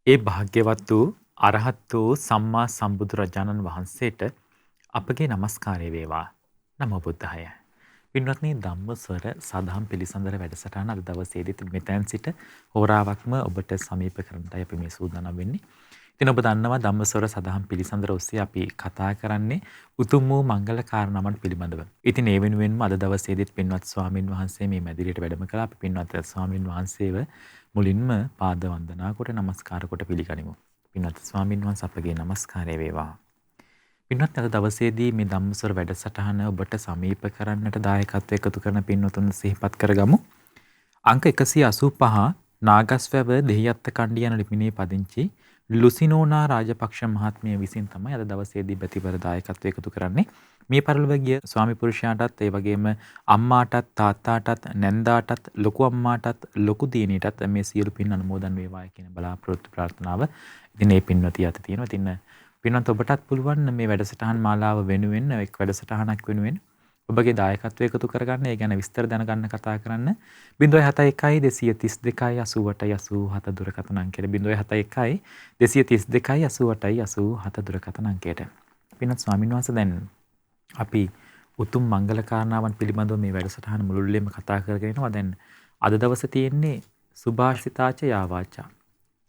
ඒ භාග්‍යවත් වූ අරහත් වූ සම්මා සම්බුදුරජාණන් වහන්සේට අපගේ নমස්කාරය වේවා. නමෝ බුද්ධාය. පින්වත්නි ධම්මස්වර සදහම් පිළිසඳර වැඩසටහන අද දවසේදීත් මෙතෙන් සිට හෝරාවක්ම ඔබට සමීප කරන්නටයි අපි මේ සූදානම් වෙන්නේ. ඉතින් ඔබ දන්නවා ධම්මස්වර සදහම් පිළිසඳර ඔස්සේ අපි කතා කරන්නේ උතුම් වූ මංගල කාරණාවන් පිළිබඳව. ඉතින් ඒ වෙනුවෙන්ම අද දවසේදීත් පින්වත් ස්වාමින් වහන්සේ මේ මැදිරියට වැඩම කළා. අපි පින්වත් ස්වාමින් වහන්සේව මුලින්ම පාද වන්දනා කොට নমස්කාර කොට පිළිගනිමු. පින්වත් ස්වාමින් වහන්සේ අපගේ নমස්කාරය වේවා. පින්වත් අද දවසේදී මේ ධම්මස්වර වැඩසටහන ඔබට සමීප කරන්නට දායකත්වය එකතු කරන පින්වතුන් සිහිපත් කරගමු. අංක 185 නාගස්වැව දෙහියත්ත කණ්ඩිය යන ලිපිනේ පදිංචි ලුසිනෝනා රාජපක්ෂ මහත්මිය විසින් තමයි අද දවසේදී ප්‍රතිපර දායකත්වය එකතු කරන්නේ. මේ පරිලෝකීය ස්වාමි පුරුෂයාටත් ඒ වගේම අම්මාටත් තාත්තාටත් නැන්දාටත් ලොකු අම්මාටත් ලොකු දියණියටත් මේ සියලු පින් අනුමෝදන් වේවා කියන බලාපොරොත්තු ප්‍රාර්ථනාව ඉතින් මේ පින්වතිය අත තියෙනවා. ඉතින් පින්වත් ඔබටත් පුළුවන් මේ වැඩසටහන් මාලාව වෙනුවෙන් එක් වැඩසටහනක් වෙනුවෙන් ඔබගේ දායකත්වය එකතු කරගන්න. ඒ ගැන විස්තර දැනගන්න කතා කරන්න 071 232 88 87 දුරකථන අංකයට 071 232 88 87 දුරකථන අංකයට. පින්වත් ස්වාමීන් වහන්සේ දැන් අපි උතුම් මංගල කාරණාවන් පිළිබඳව මේ වැඩසටහන මුළුල්ලේම කතා කරගෙන යනවා. දැන් අද දවසේ තියෙන්නේ සුභාෂිතාච යාවාචා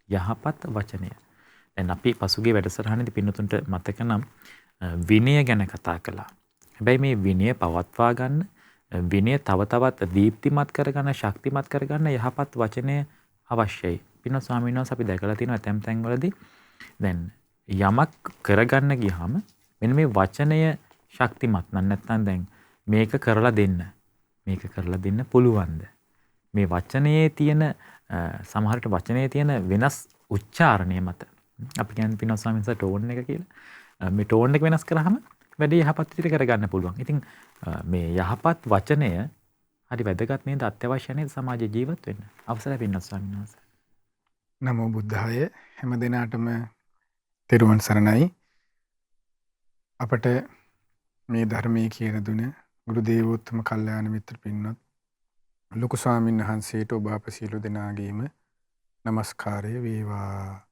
යහපත් වචනය. දැන් අපි පසුගිය වැඩසටහනේදී පින්නතුන්ට මතක නම් විනය ගැන කතා කළා. හැබැයි මේ විනය පවත්වා ගන්න, විනය තව තවත් දීප්තිමත් කරගන්න, ශක්තිමත් කරගන්න යහපත් වචනය අවශ්‍යයි. පින්න ස්වාමීන් වහන්සේ අපි දැකලා තියෙනවා ඇතැම් තැන්වලදී දැන් යමක් කරගන්න ගියාම මෙන්න මේ වචනය ශක්තිමත් නැත්නම් දැන් මේක කරලා දෙන්න. මේක කරලා දෙන්න පුළුවන්ද? මේ වචනයේ තියෙන සමහරට වචනයේ තියෙන වෙනස් උච්චාරණය මත අපි කියන්නේ පින්වත් ස්වාමීන් වහන්සේ ටෝන් එක කියලා. මේ ටෝන් එක වෙනස් කරාම වැඩි යහපත් විදිහට කරගන්න පුළුවන්. ඉතින් මේ යහපත් වචනය හරි වැදගත් නේද? අත්‍යවශ්‍ය නේද සමාජ ජීවත් වෙන්න? අවසරයි පින්වත් ස්වාමීන් වහන්සේ. නමෝ බුද්ධාය. හැම දිනාටම තෙරුවන් සරණයි. අපට මේ ධර්මයේ කියන දුන ගුරු දේවෝත්තම කල්යාණ මිත්‍ර පින්වත් ලොකු ස්වාමීන් වහන්සේට ඔබ අප සියලු දෙනාගේම নমස්කාරය වේවා.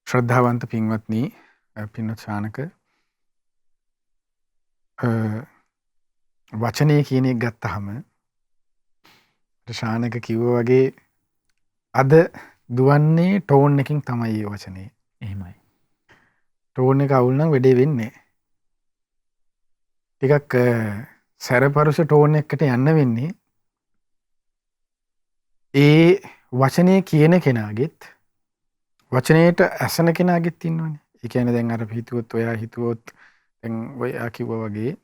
ශ්‍රද්ධාවන්ත පින්වත්නි, පින්වත් ශානක වචනය කියන එක ගත්තහම ශානක කිව්වා වගේ අද දුවන්නේ ටෝන් එකකින් තමයි මේ වචනේ. එහෙමයි. ටෝන් එක අවුල් නම් වැඩේ වෙන්නේ. ටිකක් සැරපරුස ටෝන් එකකට යන්න වෙන්නේ. ඒ වචනේ කියන කෙනාගෙත් වචනයට ඇසෙන කෙනාගෙත් ඉන්නවනේ. ඒ කියන්නේ දැන් අර හිතුවොත් ඔයා හිතුවොත් දැන් ඔයා කිව්වා වගේ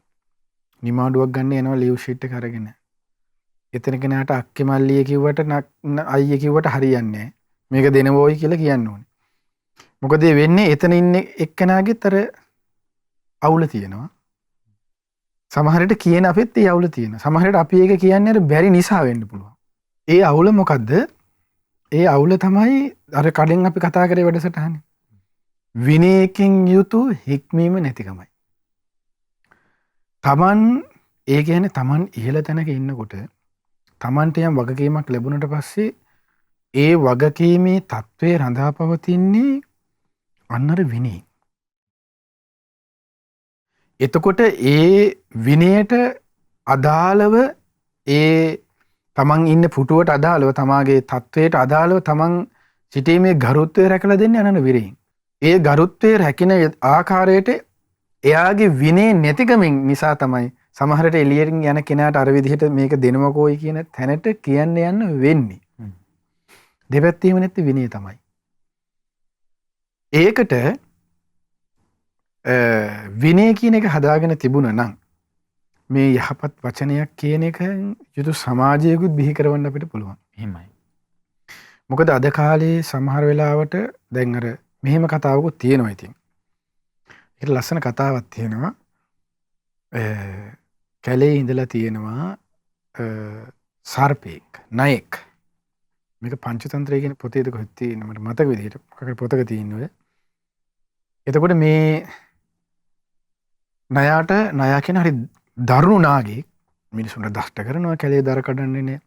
නිමාඩුවක් ගන්න යනවා ලීව් ෂීට් එක අරගෙන. එතන කෙනාට අක්කේ මල්ලිය කිව්වට අයියේ කිව්වට හරියන්නේ නැහැ. මේක දෙනවෝයි කියලා කියන්න ඕනේ. මොකද වෙන්නේ එතන ඉන්නේ එක්කෙනාගෙත් අර අවුල තියෙනවා. සමහරට කියන අපිත් ඒ අවුල තියෙනවා. සමහරට අපි ඒක කියන්නේ අර බැරි නිසා වෙන්න පුළුවන්. ඒ අවුල මොකද්ද? ඒ අවුල තමයි අර කලින් අපි කතා කරේ වැඩසටහනේ. විනයකින් යුතු හික්මීම නැතිකමයි. තමන් ඒ කියන්නේ තමන් ඉහළ තැනක ඉන්නකොට තමන්ට යම් වගකීමක් ලැබුණට පස්සේ ඒ වගකීමේ తත්වයේ රඳා පවතින්නේ අන්නර විනය. එතකොට ඒ විනයට අදාළව ඒ තමන් ඉන්න පුටුවට අදාළව තමාගේ තත්වයට අදාළව තමන් සිටීමේ ගරුත්වය රැකලා දෙන්නේ අනන විරයෙන්. ඒ ගරුත්වය රැකින ආකාරයට එයාගේ විනය නැතිකමින් නිසා තමයි සමහරට එළියෙන් යන කෙනාට අර විදිහට මේක දෙනවකෝයි කියන තැනට කියන්න යන්න වෙන්නේ. දෙපැත්තේම නැති විනය තමයි. ඒකට විනය කියන එක හදාගෙන තිබුණා නම් මේ යහපත් වචනයක් කියන එක යුතු සමාජයකුත් බිහි කරවන්න අපිට පුළුවන්. එහෙමයි. මොකද අද කාලේ සමහර වෙලාවට දැන් අර මෙහෙම කතාවකුත් තියෙනවා ඉතින්. ඒක ලස්සන කතාවක් තියෙනවා. කැලේ ඉඳලා තියෙනවා සර්පෙක්, නයෙක්. මේක පංචතන්ත්‍රය කියන පොතේද කොහෙද තියෙන්නේ මට මතක විදිහට මොකක් පොතක තියෙනවා. එතකොට මේ නයාට නයා කියන හරි දරුණු නාගෙක් මිනිසුන්ට දෂ්ට කරනවා කැලේ දර කඩන්නේ නේ.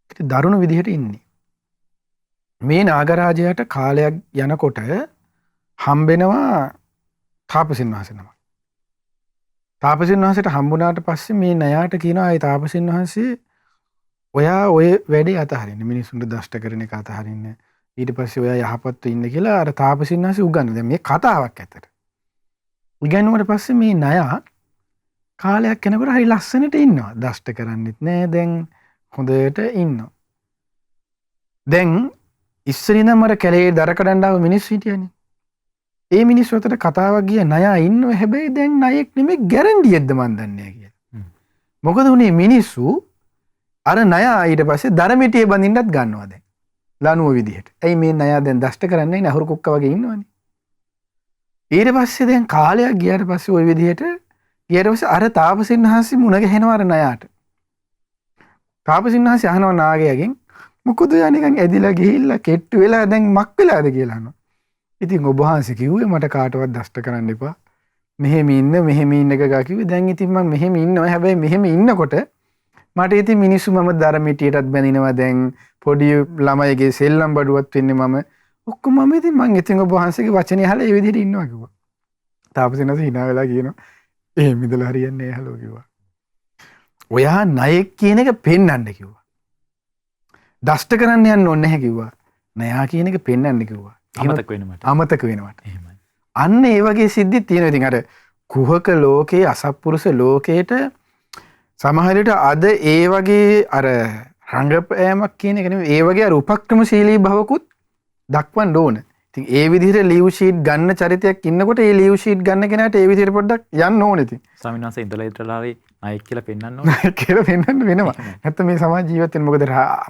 ඒක දරුණු විදිහට ඉන්නේ. මේ නාගරාජයාට කාලයක් යනකොට හම්බෙනවා තාපසින් වහන්සේ නමක්. තාපසින් වහන්සේට හම්බුණාට පස්සේ මේ නයාට කියනවා ඒ තාපසින් වහන්සේ ඔයා ඔය වැඩේ අතහරින්න, මිනිස්සුන්ට දෂ්ට කරන එක අතහරින්න. ඊට පස්සේ ඔයා යහපත්ව ඉන්න කියලා අර තාපසින් වහන්සේ උගන්වනවා. දැන් මේ කතාවක් ඇත්තට. උගන්වුවාට පස්සේ මේ නයා කාලයක් යනකොට හරි ලස්සනට ඉන්නවා. දෂ්ට කරන්නෙත් නෑ. දැන් හොඳට ඉන්නවා. දැන් ඉස්සරින්ම අර කැලේ දර කඩන්න ආව මිනිස්සු හිටියනේ. ඒ මිනිස්සු අතර කතාවක් ගිය නයා ඉන්නව. හැබැයි දැන් නයෙක් නෙමෙයි ගැරන්ඩියෙක්ද මන් දන්නේ නැහැ කියලා. මොකද උනේ මිනිස්සු අර නයා ඊට පස්සේ දරමිටිය බඳින්නත් ගන්නවා දැන්. ලනුව විදිහට. ඇයි මේ නයා දැන් දෂ්ට කරන්නේ නැහැ, නහුරු කුක්ක වගේ ඉන්නවනේ. ඊට පස්සේ දැන් කාලයක් ගියාට පස්සේ ওই විදිහට ගියාට පස්සේ අර තාපසින් වහන්සේ මුණ ගැහෙනවා අර නයාට. තාපසින් වහන්සේ අහනවා නාගයාගෙන් මොකද ඔයා නිකන් ඇදිලා ගිහිල්ලා කෙට්ටු වෙලා දැන් මක් වෙලාද කියලා අහනවා. ඉතින් ඔබ වහන්සේ කිව්වේ මට කාටවත් දෂ්ට කරන්න එපා. මෙහෙම ඉන්න එක ගා කිව්වේ. දැන් ඉතින් මම මෙහෙම ඉන්නවා. හැබැයි මෙහෙම ඉන්නකොට මට ඉතින් මිනිස්සු මම දරමිටියටත් බැඳිනවා. දැන් පොඩි ළමයිගේ සෙල්ලම් බඩුවත් වෙන්නේ මම. ඔක්කොම මම ඉතින් මං ඉතින් ඔබ වහන්සේගේ වචනේ අහලා ඒ විදිහට ඉන්නවා කිව්වා. තාපසින් වහන්සේ hina වෙලා කියනවා එහෙම ඉඳලා හරියන්නේ නැහැ හලෝ කිව්වා. ඔයා ණයෙක් කියන එක පෙන්වන්න කිව්වා. දෂ්ට කරන්න යන්න ඕනේ නැහැ කිව්වා. නයා කියන එක පෙන්වන්න කිව්වා. අමතක වෙන මට. අමතක වෙනවට. එහෙමයි. අන්න ඒ වගේ සිද්ධි තියෙනවා. ඉතින් අර කුහක ලෝකේ අසත්පුරුෂ ලෝකේට සමහර විට අද ඒ වගේ අර රංගපෑමක් කියන එක නෙමෙයි, ඒ වගේ අර උපක්‍රමශීලී භවකුත් දක්වන්න ඕන. ඉතින් ඒ විදිහට ලිව් ෂීට් ගන්න චරිතයක් ඉන්නකොට ඒ ලිව් ෂීට් ගන්න කෙනාට ඒ විදිහට පොඩ්ඩක් යන්න ඕනේ. ඉතින් ස්වාමීන් වහන්සේ ඉඳලා නායක කියලා පෙන්වන්න ඕනේ. කියලා පෙන්වන්න වෙනවා. නැත්නම් මේ සමාජ ජීවිත වෙන මොකද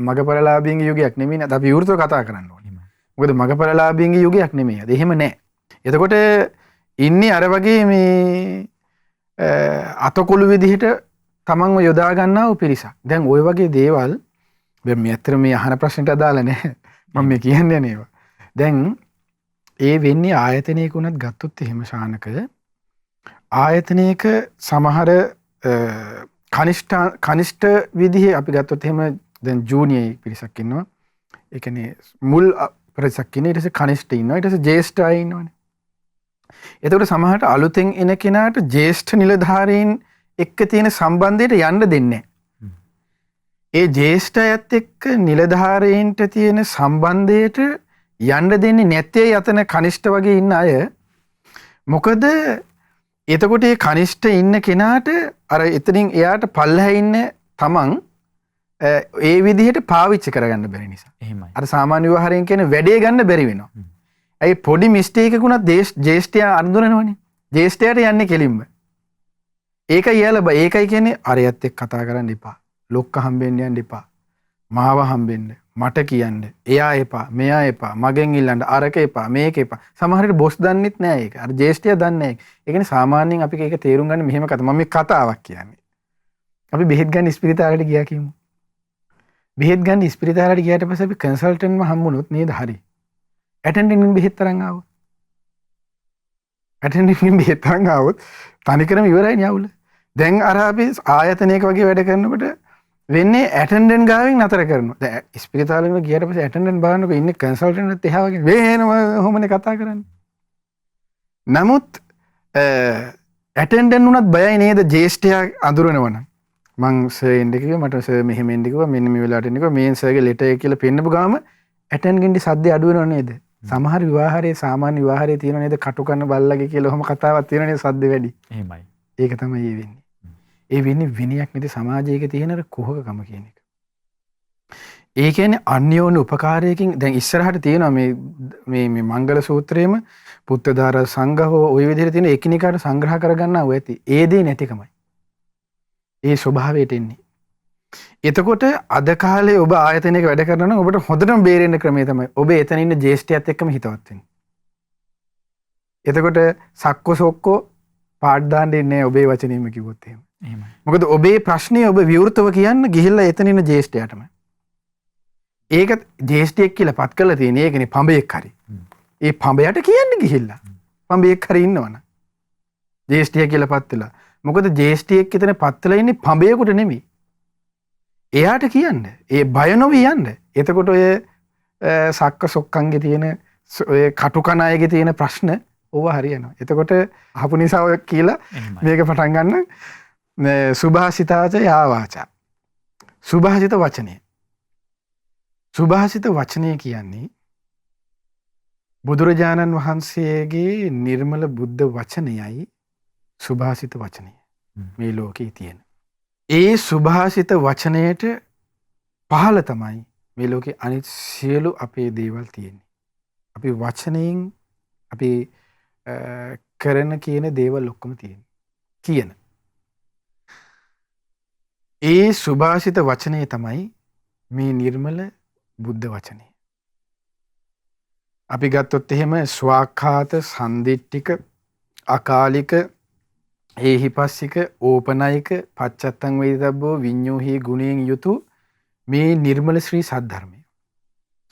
මගපරලාභීන්ගේ යුගයක් නෙමෙයි නේද? අපි විවෘතව කතා කරන්න ඕනේ. මොකද මගපරලාභීන්ගේ යුගයක් නෙමෙයි. අද එහෙම නැහැ. එතකොට ඉන්නේ අර වගේ මේ අතකොළු විදිහට තමන්ව යොදා ගන්නා වූ පිරිසක්. දැන් ওই වගේ දේවල් දැන් මේ අතර මේ අහන ප්‍රශ්නට අදාළ නැහැ. මම මේ කියන්නේ නේවා. දැන් ඒ වෙන්නේ ආයතනයක උනත් ගත්තොත් එහෙම ශානක ආයතනයක සමහර කනිෂ්ඨ විදිහේ අපි ගත්තොත් එහෙම දැන් ජූනියර් පිරිසක් ඉන්නවා. ඒ කියන්නේ මුල් පිරිසක් ඉන්නවා. ඊට පස්සේ කනිෂ්ඨ ඉන්නවා. ඊට පස්සේ ජ්‍යෙෂ්ඨ අය ඉන්නවනේ. එතකොට සමහරට අලුතෙන් එන කෙනාට ජ්‍යෙෂ්ඨ නිලධාරීන් එක්ක තියෙන සම්බන්ධයට යන්න දෙන්නේ නැහැ. ඒ ජ්‍යෙෂ්ඨයත් එක්ක නිලධාරීන්ට තියෙන සම්බන්ධයට යන්න දෙන්නේ නැත්තේ යතන කනිෂ්ඨ වගේ ඉන්න අය. මොකද එතකොට ඒ කනිෂ්ඨ ඉන්න කෙනාට අර එතනින් එයාට පල්ලෙහා ඉන්න තමන් ඒ විදිහට පාවිච්චි කරගන්න බැරි නිසා. එහෙමයි. අර සාමාන්‍ය විවහාරයෙන් කියන වැඩේ ගන්න බැරි වෙනවා. ඒ පොඩි මිස්ටේක් එකකුණත් ජ්‍යෙෂ්ඨයා අඳුරනවනේ. ජ්‍යෙෂ්ඨයාට යන්නේ කෙලින්ම. ඒකයි යාලා ඒකයි කියන්නේ අරයත් එක්ක කතා කරන්න එපා. ලොක්ක හම්බෙන්න යන්න එපා. මාව හම්බෙන්න. මට කියන්න. එයා එපා. මෙයා එපා. මගෙන් ඉල්ලන්න. අරක එපා. මේක එපා. සමහර විට බොස් දන්නෙත් නෑ ඒක. අර ජ්‍යෙෂ්ඨයා දන්නේ නෑ. ඒ කියන්නේ සාමාන්‍යයෙන් අපි ඒක තේරුම් ගන්න මෙහෙම කතා. මම මේ කතාවක් කියන්නේ. අපි බෙහෙත් ගන්න ස්පිරිතාලයට ගියා කියමු. බෙහෙත් ගන්න ස්පිරිතාලයට ගියාට පස්සේ අපි කන්සල්ටන්ට්ම හම්බුනොත් නේද හරි. ඇටෙන්ඩන්ට් බෙහෙත් තරන් ආවොත්. ඇටෙන්ඩන්ට් බෙහෙත් තරන් ආවොත් තනිකරම ඉවරයි නේ අවුල. දැන් අර අපි ආයතනයක වගේ වැඩ කරනකොට වෙන්නේ ඇටෙන්ඩන්ට් ගාවින් නතර කරනවා. දැන් ස්පිරිතාලෙම ගියාට පස්සේ ඇටෙන්ඩන්ට් බලනකොට ඉන්නේ කන්සල්ටන්ට්ත් එහා වගේ වෙනම කොහොමනේ කතා කරන්නේ. නමුත් ඇටෙන්ඩන්ට් උනත් බයයි නේද ජ්‍යෙෂ්ඨයා අඳුරනවනම්. මං සර් එන්න කිව්වා මට සර් මෙහෙම එන්න කිව්වා මෙන්න මේ වෙලාවට එන්න කිව්වා මේ සර්ගේ ලෙටර් එක කියලා පෙන්නපු ගාම ඇටෙන්ඩන්ට්ගේ සද්දේ අඩු වෙනව නේද? සමහර විවාහයේ සාමාන්‍ය විවාහයේ තියෙනව නේද කටු කරන බල්ලගේ කියලා ඔහොම කතාවක් තියෙනව නේද සද්ද වැඩි. එහෙමයි. ඒක තමයි ඒ වෙන්නේ. ඒ වෙන්නේ විනයක් නැති සමාජයක තියෙන අර කුහකකම කියන එක. ඒ කියන්නේ අන්‍යෝන්‍ය උපකාරයකින් දැන් ඉස්සරහට තියෙනවා මේ මංගල සූත්‍රයේම පුත්තදාර සංඝහෝ ওই විදිහට තියෙන එකිනෙකාට සංග්‍රහ කරගන්නව ඇති. ඒ දේ නැතිකමයි. ඒ ස්වභාවයට එන්නේ. එතකොට අද කාලේ ඔබ ආයතනයක වැඩ කරනවා නම් ඔබට හොඳටම බේරෙන්න ක්‍රමය තමයි ඔබ එතන ඉන්න ජ්‍යෙෂ්ඨයත් එක්කම හිතවත් වෙන්න. එතකොට සක්කො සොක්කෝ පාඩ් දාන්න ඉන්නේ ඔබේ වචනේම කිව්වොත් එහෙම. එහෙමයි. මොකද ඔබේ ප්‍රශ්නේ ඔබ විවෘතව කියන්න ගිහිල්ලා එතන ඉන්න ජ්‍යෙෂ්ඨයාටම. ඒක ජ්‍යෙෂ්ඨයෙක් කියලා පත් කරලා තියෙන ඒකනේ පඹයක් හරි. ඒ පඹයට කියන්න ගිහිල්ලා. පඹයක් හරි ඉන්නවනේ. ජ්‍යෙෂ්ඨය කියලා පත් වෙලා. මොකද ජ්‍යෙෂ්ඨයෙක් එතන පත් වෙලා ඉන්නේ පඹයකට නෙමෙයි. එයාට කියන්න. ඒ බය නොවී යන්න. එතකොට ඔය සක්ක සොක්කන්ගේ තියෙන කටුකනායගේ තියෙන ප්‍රශ්න ඕව හරියනවා. එතකොට අහපු නිසා ඔය කියලා මේක පටන් ගන්න සුභාසිතාච යාවාචා. සුභාසිත වචනය. සුභාසිත වචනය කියන්නේ බුදුරජාණන් වහන්සේගේ නිර්මල බුද්ධ වචනයයි සුභාසිත වචනය මේ ලෝකයේ තියෙන. ඒ සුභාසිත වචනයට පහළ තමයි මේ ලෝකේ අනිත් සියලු අපේ දේවල් තියෙන්නේ. අපි වචනයෙන් අපි කරන කියන දේවල් ඔක්කොම තියෙන. කියන. ඒ සුභාසිත වචනය තමයි මේ නිර්මල බුද්ධ වචනය. අපි ගත්තොත් එහෙම ස්වාක්ඛාත සන්දිට්ඨික අකාලික ඒහිපස්සික ඕපනයික පච්චත්තං වේදබ්බෝ විඤ්ඤෝහි ගුණයෙන් යුතු මේ නිර්මල ශ්‍රී සද්ධර්මය.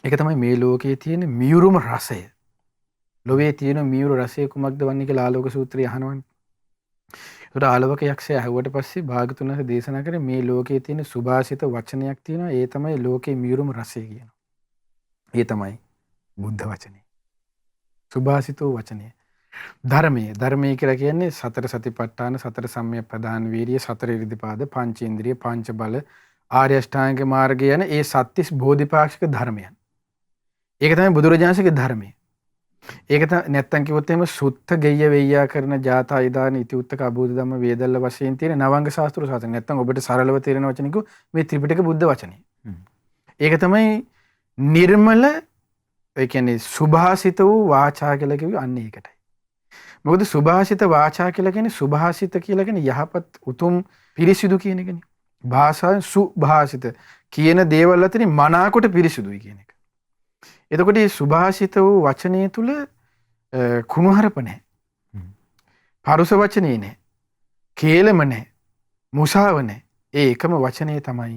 ඒක තමයි මේ ලෝකයේ තියෙන මියුරුම රසය. ලෝකයේ තියෙන මියුරු රසය කුමක්ද වන්නේ කියලා ආලෝක සූත්‍රය අහනවනේ. ඒකට ආලෝක යක්ෂයා ඇහුවට පස්සේ භාගතුන් වහන්සේ දේශනා කරේ මේ ලෝකයේ තියෙන සුභාසිත වචනයක් තියෙනවා. ඒ තමයි ලෝකයේ මියුරුම රසය කියනවා. ඒ තමයි බුද්ධ වචනේ. සුභාසිතෝ වචනය. ධර්මය කියලා කියන්නේ සතර සතිපට්ඨාන සතර සම්‍යක් ප්‍රදාන වීර්ය සතර ඉරිදිපාද පංචේන්ද්‍රිය පංච බල ආර්ය අෂ්ටාංග මාර්ගය යන ඒ සත්‍තිස් බෝධිපාක්ෂික ධර්මයන්. ඒක තමයි බුදුරජාණන්සේගේ ධර්මය. ඒක නැත්තම් කිව්වොත් එහෙම සුත්ත ගෙය්‍ය වෙయ్యා කරන ජාතා ඉදාන ඉතිඋත්තක අභූත ධම්ම වේදල්ල වශයෙන් තියෙන නවංග ශාස්ත්‍ර සාසන. නැත්තම් ඔබට සරලව තේරෙන වචන කිව්ව මේ ත්‍රිපිටක බුද්ධ වචනේ. ඒක තමයි නිර්මල ඒ කියන්නේ සුභාසිත වූ වාචා කියලා කිව්වේ අන්න ඒකටයි. මොකද සුභාසිත වාචා කියලා කියන්නේ සුභාසිත කියලා කියන්නේ යහපත් උතුම් පිරිසිදු කියන එකනේ. භාෂාවෙන් සුභාසිත කියන දේවල් අතරින් මනාකොට පිරිසිදුයි කියන එක. එතකොට මේ සුභාසිත වූ වචනය තුල කුණුහරුප නැහැ. පරුස වචනේ නැහැ. කේලම නැහැ. මුසාව නැහැ. ඒ එකම වචනේ තමයි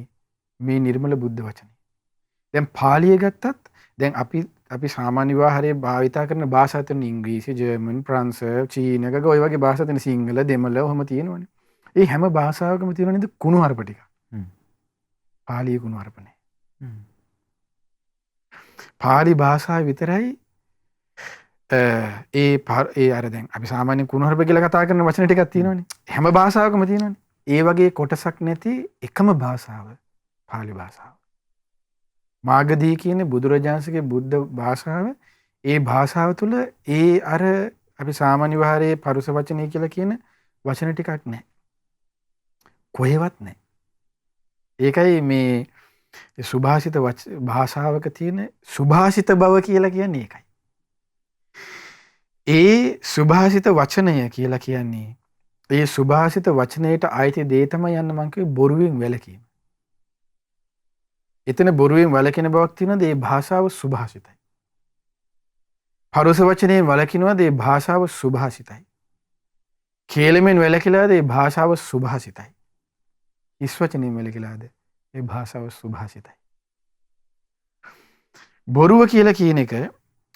මේ නිර්මල බුද්ධ වචනේ. දැන් පාලිය ගත්තත් දැන් අපි සාමාන්‍ය විවාහයේ භාවිතා කරන භාෂා තුන ඉංග්‍රීසි, ජර්මන්, ප්‍රංශ, චීන ගග ඔය වගේ භාෂා තියෙන සිංහල, දෙමළ ඔහම තියෙනවනේ. ඒ හැම භාෂාවකම තියෙන නේද කුණුහරුප ටික. පාලිය කුණුහරුප නැහැ. පාලි භාෂාව විතරයි ඒ අර දැන් අපි සාමාන්‍ය කුණුහරුප කියලා කතා කරන වචන ටිකක් තියෙනවනේ. හැම භාෂාවකම තියෙනවනේ. ඒ වගේ කොටසක් නැති එකම භාෂාව පාලි භාෂාව. මාගදී කියන බුදුරජාණන්සේගේ බුද්ධ භාෂාව ඒ භාෂාව තුළ ඒ අර අපි සාමාන්‍ය විහාරයේ පරුස වචනේ කියලා කියන වචන ටිකක් නැහැ. කොහෙවත් නැහැ. ඒකයි මේ සුභාසිත භාෂාවක තියෙන සුභාසිත බව කියලා කියන්නේ ඒකයි. ඒ සුභාසිත වචනය කියලා කියන්නේ ඒ සුභාසිත වචනයට අයිති දේ තමයි යන්න මං කිව්වේ බොරුවෙන් වැළකීම. එතන බොරුවෙන් වළකින බවක් තියෙනද ඒ භාෂාව සුභාසිතයි. පරුස වචනයෙන් වළකිනවද ඒ භාෂාව සුභාසිතයි. කේලමෙන් වැළකිලාද ඒ භාෂාව සුභාසිතයි. හිස් වචනයෙන් වැළකිලාද ඒ භාෂාව සුභාසිතයි. බොරුව කියලා කියන එක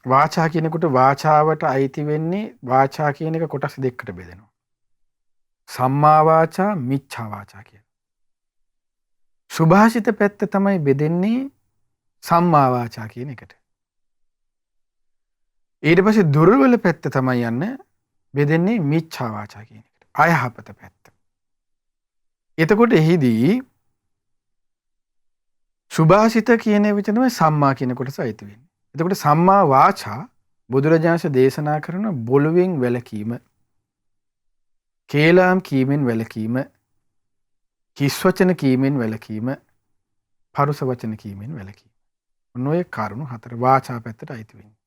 වාචා කියනකොට වාචාවට අයිති වෙන්නේ වාචා කියන එක කොටස් දෙකකට බෙදෙනවා. සම්මා වාචා මිච්ඡා වාචා කියලා. සුභාසිත පැත්ත තමයි බෙදෙන්නේ සම්මා වාචා කියන එකට. ඊට පස්සේ දුර්වල පැත්ත තමයි යන්නේ බෙදෙන්නේ මිච්ඡා වාචා කියන එකට. අයහපත පැත්ත. එතකොට එහිදී සුභාසිත කියන වචනේ සම්මා කියන කොටස අයිති වෙන්නේ. එතකොට සම්මා වාචා බුදුරජාණන් දේශනා කරන බොළුවෙන් වැළකීම, කේලම් කීමෙන් වැළකීම, හිස් වචන කීමෙන් වැළකීම, පරුස වචන කීමෙන් වැළකීම. ඔය කරුණු හතර වාචා පැත්තට අයිති වෙන්නේ.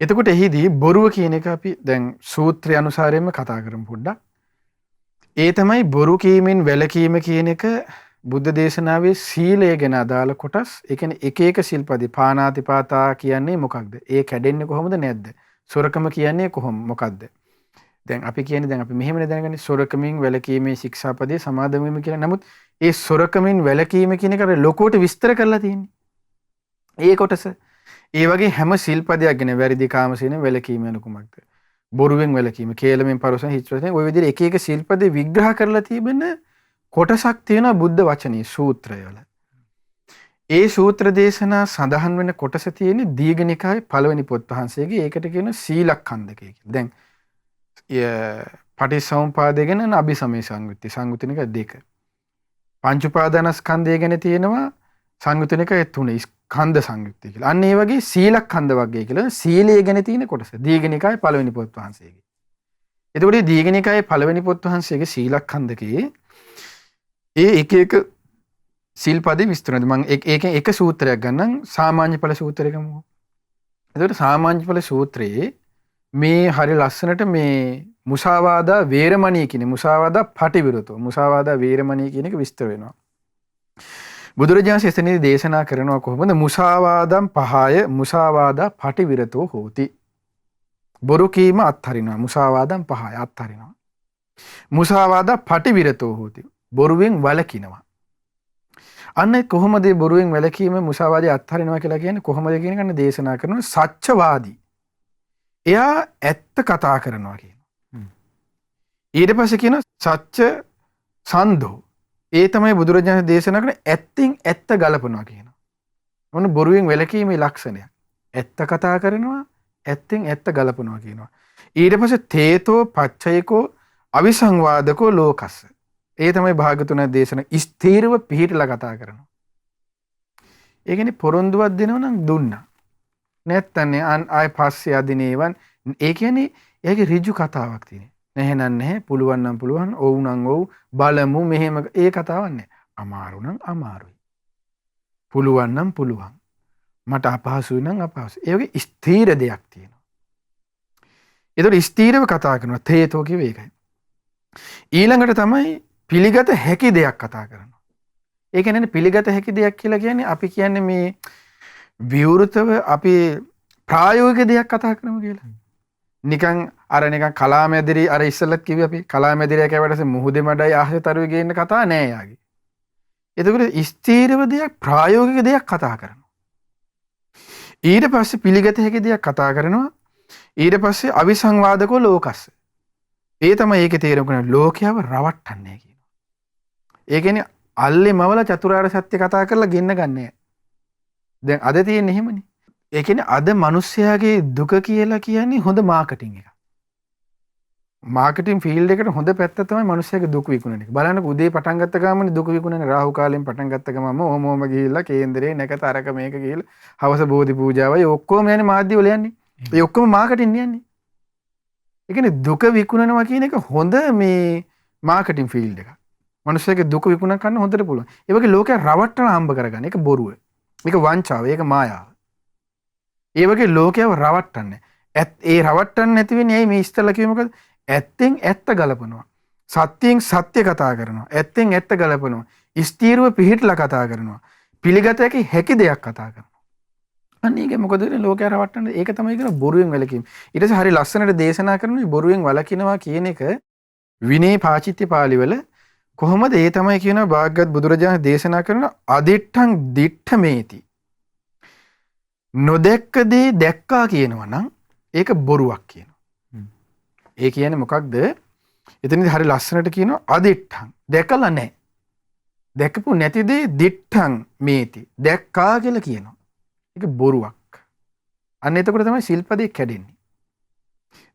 එතකොට එහිදී බොරුව කියන එක අපි දැන් සූත්‍රය අනුසාරයෙන්ම කතා කරමු පොඩ්ඩක්. ඒ තමයි බොරු කීමෙන් වැළකීම කියන එක බුද්ධ දේශනාවේ සීලය ගැන අදාළ කොටස්. ඒ කියන්නේ එක එක සිල්පදේ පාණාතිපාතා කියන්නේ මොකක්ද? ඒ කැඩෙන්නේ කොහොමද නැද්ද? සොරකම කියන්නේ මොකක්ද? දැන් අපි කියන්නේ දැන් අපි මෙහෙමනේ දැනගන්නේ සොරකමින් වැළකීමේ ශික්ෂාපදේ සමාදන් වීම කියලා. නමුත් ඒ සොරකමින් වැළකීම කියන එක ලොකෝට විස්තර කරලා තියෙන්නේ. ඒ කොටස ඒ වගේ හැම සිල්පදයක් ගැන වැරදි කාමසේන වැළකීම යන කුමක්ද? බොරුවෙන් වැළකීම, කේලමෙන් පරුසෙන් හිස් වචනෙන් ওই විදිහට එක එක සිල්පදේ විග්‍රහ කරලා තිබෙන කොටසක් තියෙනවා බුද්ධ වචනේ සූත්‍රයවල. ඒ සූත්‍ර දේශනා සඳහන් වෙන කොටස තියෙන්නේ දීඝනිකායේ පළවෙනි පොත් වහන්සේගේ. ඒකට කියනවා සීලඛණ්ඩකය කියලා. දැන් පටිච්චසමුපාදය ගැන අභිසමය සංයුත්ති සංයුතනික 2. පංච උපාදානස්කන්ධය ගැන තියෙනවා සංයුතනික 3 ස්කන්ධ සංයුත්ති කියලා. අන්න ඒ වගේ සීලඛණ්ඩ වර්ගය කියලා සීලය ගැන තියෙන කොටස දීඝනිකායේ පළවෙනි පොත් වහන්සේගේ. එතකොට දීඝනිකායේ පළවෙනි පොත් වහන්සේගේ සීලඛණ්ඩකයේ ඒ එක සිල්පදේ විස්තර මම ඒකෙන් එක සූත්‍රයක් ගන්නම් සාමාන්‍ය ඵල සූත්‍රය ගමු. එතකොට සාමාන්‍ය ඵල සූත්‍රයේ මේ හරි ලස්සනට මේ මුසාවාදා වේරමණී කියන මුසාවාදා පටිවිරතෝ මුසාවාදා වේරමණී කියන එක විස්තර වෙනවා. බුදුරජාණන් එතනදී දේශනා කරනවා කොහොමද මුසාවාදම් පහය මුසාවාදා පටිවිරතෝ හෝති. බොරු කීම අත්හරිනවා මුසාවාදම් පහය අත්හරිනවා. මුසාවාදා පටිවිරතෝ හෝති. බොරුවෙන් වළකිනවා. අන්න කොහොමද බොරුවෙන් වැළකීම මුසාවාදය අත්හරිනවා කියලා කියන්නේ කොහොමද කියන එක දේශනා කරනවා සත්‍යවාදී. එයා ඇත්ත කතා කරනවා කියනවා. ඊට පස්සේ කියනවා සත්‍ය සන්ධෝ. ඒ තමයි බුදුරජාණන් දේශනා කරන ඇත්තින් ඇත්ත ගලපනවා කියනවා. මොන බොරුවෙන් වැළකීමේ ලක්ෂණයක්. ඇත්ත කතා කරනවා ඇත්තින් ඇත්ත ගලපනවා කියනවා. ඊට පස්සේ තේතෝ පච්චයකෝ අවිසංවාදකෝ ලෝකස්ස. ඒ තමයි භාගතුන දේශන ස්ථීරව පිහිටලා කතා කරනවා. ඒ කියන්නේ පොරොන්දුවක් දෙනව නම් දුන්නා. නැත්තම් ආය පස්සේ අදිනේවන් ඒ කියන්නේ ඒකේ ඍජු කතාවක් තියෙනවා. නැහැ නැහැ පුළුවන් නම් පුළුවන් ඔව් නම් ඔව් බලමු මෙහෙම ඒ කතාවක් නැහැ. අමාරු නම් අමාරුයි. පුළුවන් නම් පුළුවන්. මට අපහසුයි නම් අපහසුයි. ඒ වගේ ස්ථීර දෙයක් තියෙනවා. ඒතකොට ස්ථීරව කතා කරනවා තේතෝ කිව්වේ ඒකයි. ඊළඟට තමයි පිළිගත හැකි දෙයක් කතා කරනවා. ඒ කියන්නේ පිළිගත හැකි දෙයක් කියලා කියන්නේ අපි කියන්නේ මේ විවෘතව අපි ප්‍රායෝගික දෙයක් කතා කරමු කියලා. නිකන් නිකන් කලාමැදිරි අර ඉස්සෙල්ලත් කිව්වේ අපි කලාමැදිරිය කියවටසේ මුහුදේ මඩයි ආහතරුවේ ගේන්න කතා නෑ යාගේ. එතකොට ස්ථීරව දෙයක් ප්‍රායෝගික දෙයක් කතා කරනවා. ඊට පස්සේ පිළිගත හැකි දෙයක් කතා කරනවා. ඊට පස්සේ අවිසංවාදකෝ ලෝකස්ස. ඒ තමයි ඒකේ තේරුම කරන්නේ ලෝකයව රවට්ටන්නේ කියනවා. ඒ කියන්නේ අල්ලේ මවලා චතුරාර්ය සත්‍ය කතා කරලා ගෙන්න ගන්නෑ. දැන් අද තියෙන්නේ එහෙමනේ. ඒ කියන්නේ අද මිනිස්යාගේ දුක කියලා කියන්නේ හොඳ මාකටිං එකක්. මාකටිං ෆීල්ඩ් එකට හොඳ පැත්ත තමයි මිනිස්යාගේ දුක විකුණන එක. බලන්නකො උදේ පටන් ගත්ත ගමන් දුක විකුණන රාහු කාලෙන් පටන් ගත්ත ගමන් ඕම ගිහිල්ලා කේන්දරේ නැකත අරක මේක ගිහිල්ලා හවස බෝධි පූජාවයි ඔක්කොම යන්නේ මාධ්‍ය වල යන්නේ. ඒ ඔක්කොම මාකටිං යන්නේ. ඒ කියන්නේ දුක විකුණනවා කියන එක හොඳ මේ මාකටිං ෆීල්ඩ් එකක්. මිනිස්යාගේ දුක විකුණන ගන්න හොඳට පුළුවන්. ඒ වගේ ලෝකයා රවට්ටන හම්බ කරගන්න. ඒක බොරුව. ඒක වංචාව. ඒක මායාව. ඒ වගේ ලෝකයව රවට්ටන්නේ. ඒ රවට්ටන්නේ නැති වෙන්නේ ඇයි මේ ඉස්සලා කිව්වේ මොකද? ඇත්තෙන් ඇත්ත ගලපනවා. සත්‍යයෙන් සත්‍ය කතා කරනවා. ඇත්තෙන් ඇත්ත ගලපනවා. ස්ථීරව පිහිටලා කතා කරනවා. පිළිගත හැකි දෙයක් කතා කරනවා. අන්න ඒක මොකද වෙන්නේ ලෝකයා රවට්ටන්නේ? ඒක තමයි කියන බොරුවෙන් වැළකීම. ඊට පස්සේ හරි ලස්සනට දේශනා කරනවා බොරුවෙන් වළකිනවා කියන එක විනය පාචිත්‍ය පාළිවල කොහොමද ඒ තමයි කියන භාග්‍යවත් බුදුරජාණන් දේශනා කරන අදිට්ඨං දිට්ඨමේති. නොදැක්ක දේ දැක්කා කියනවා නම් ඒක බොරුවක් කියනවා. ඒ කියන්නේ මොකක්ද? එතනදී හරි ලස්සනට කියනවා අදිට්ඨං දැකලා නැහැ. දැකපු නැති දේ දිට්ඨං මේති. දැක්කා කියලා කියනවා. ඒක බොරුවක්. අන්න එතකොට තමයි සිල්පදේ කැඩෙන්නේ.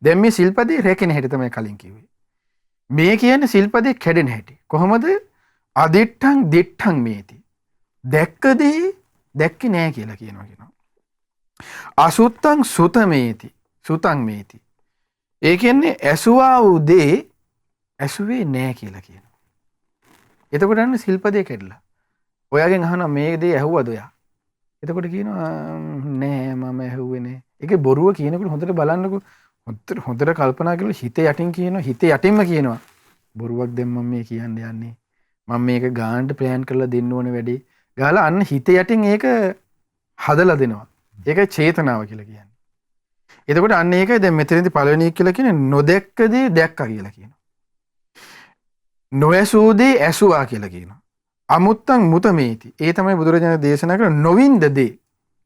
දැන් මේ සිල්පදේ රැකෙන හැටි තමයි කලින් කිව්වේ. මේ කියන්නේ සිල්පදේ කැඩෙන හැටි. කොහොමද? අදිට්ඨං දිට්ඨං මේති. දැක්කදී දැක්කේ නෑ කියලා කියනවා. අසුත්තං සුතමේති. සුතං මේති. ඒ කියන්නේ ඇසුවා වූ දේ ඇසුවේ නෑ කියලා කියනවා. එතකොට අන්න සිල්පදේ කැඩලා. ඔයාගෙන් අහනවා මේ දේ ඇහුවද ඔයා? එතකොට කියනවා නෑ මම ඇහුවේ නෑ. ඒකේ බොරුව කියනකොට හොඳට බලන්නකෝ. හොඳට කල්පනා කරලා හිත යටින් කියනවා හිත යටින්ම කියනවා බොරුවක් දැන් මම මේ කියන්න යන්නේ මම මේක ගානට ප්ලෑන් කරලා දෙන්න ඕනේ වැඩි ගාලා අන්න හිත යටින් ඒක හදලා දෙනවා ඒක චේතනාව කියලා කියන්නේ එතකොට අන්න ඒකයි දැන් මෙතනදී පළවෙනි එක කියලා කියන්නේ නොදැක්ක දේ දැක්කා කියලා කියනවා නොඇසූ දේ ඇසුවා කියලා කියනවා අමුත්තං මුතමේති ඒ තමයි බුදුරජාණන් දේශනා කරන නොවින්ද දේ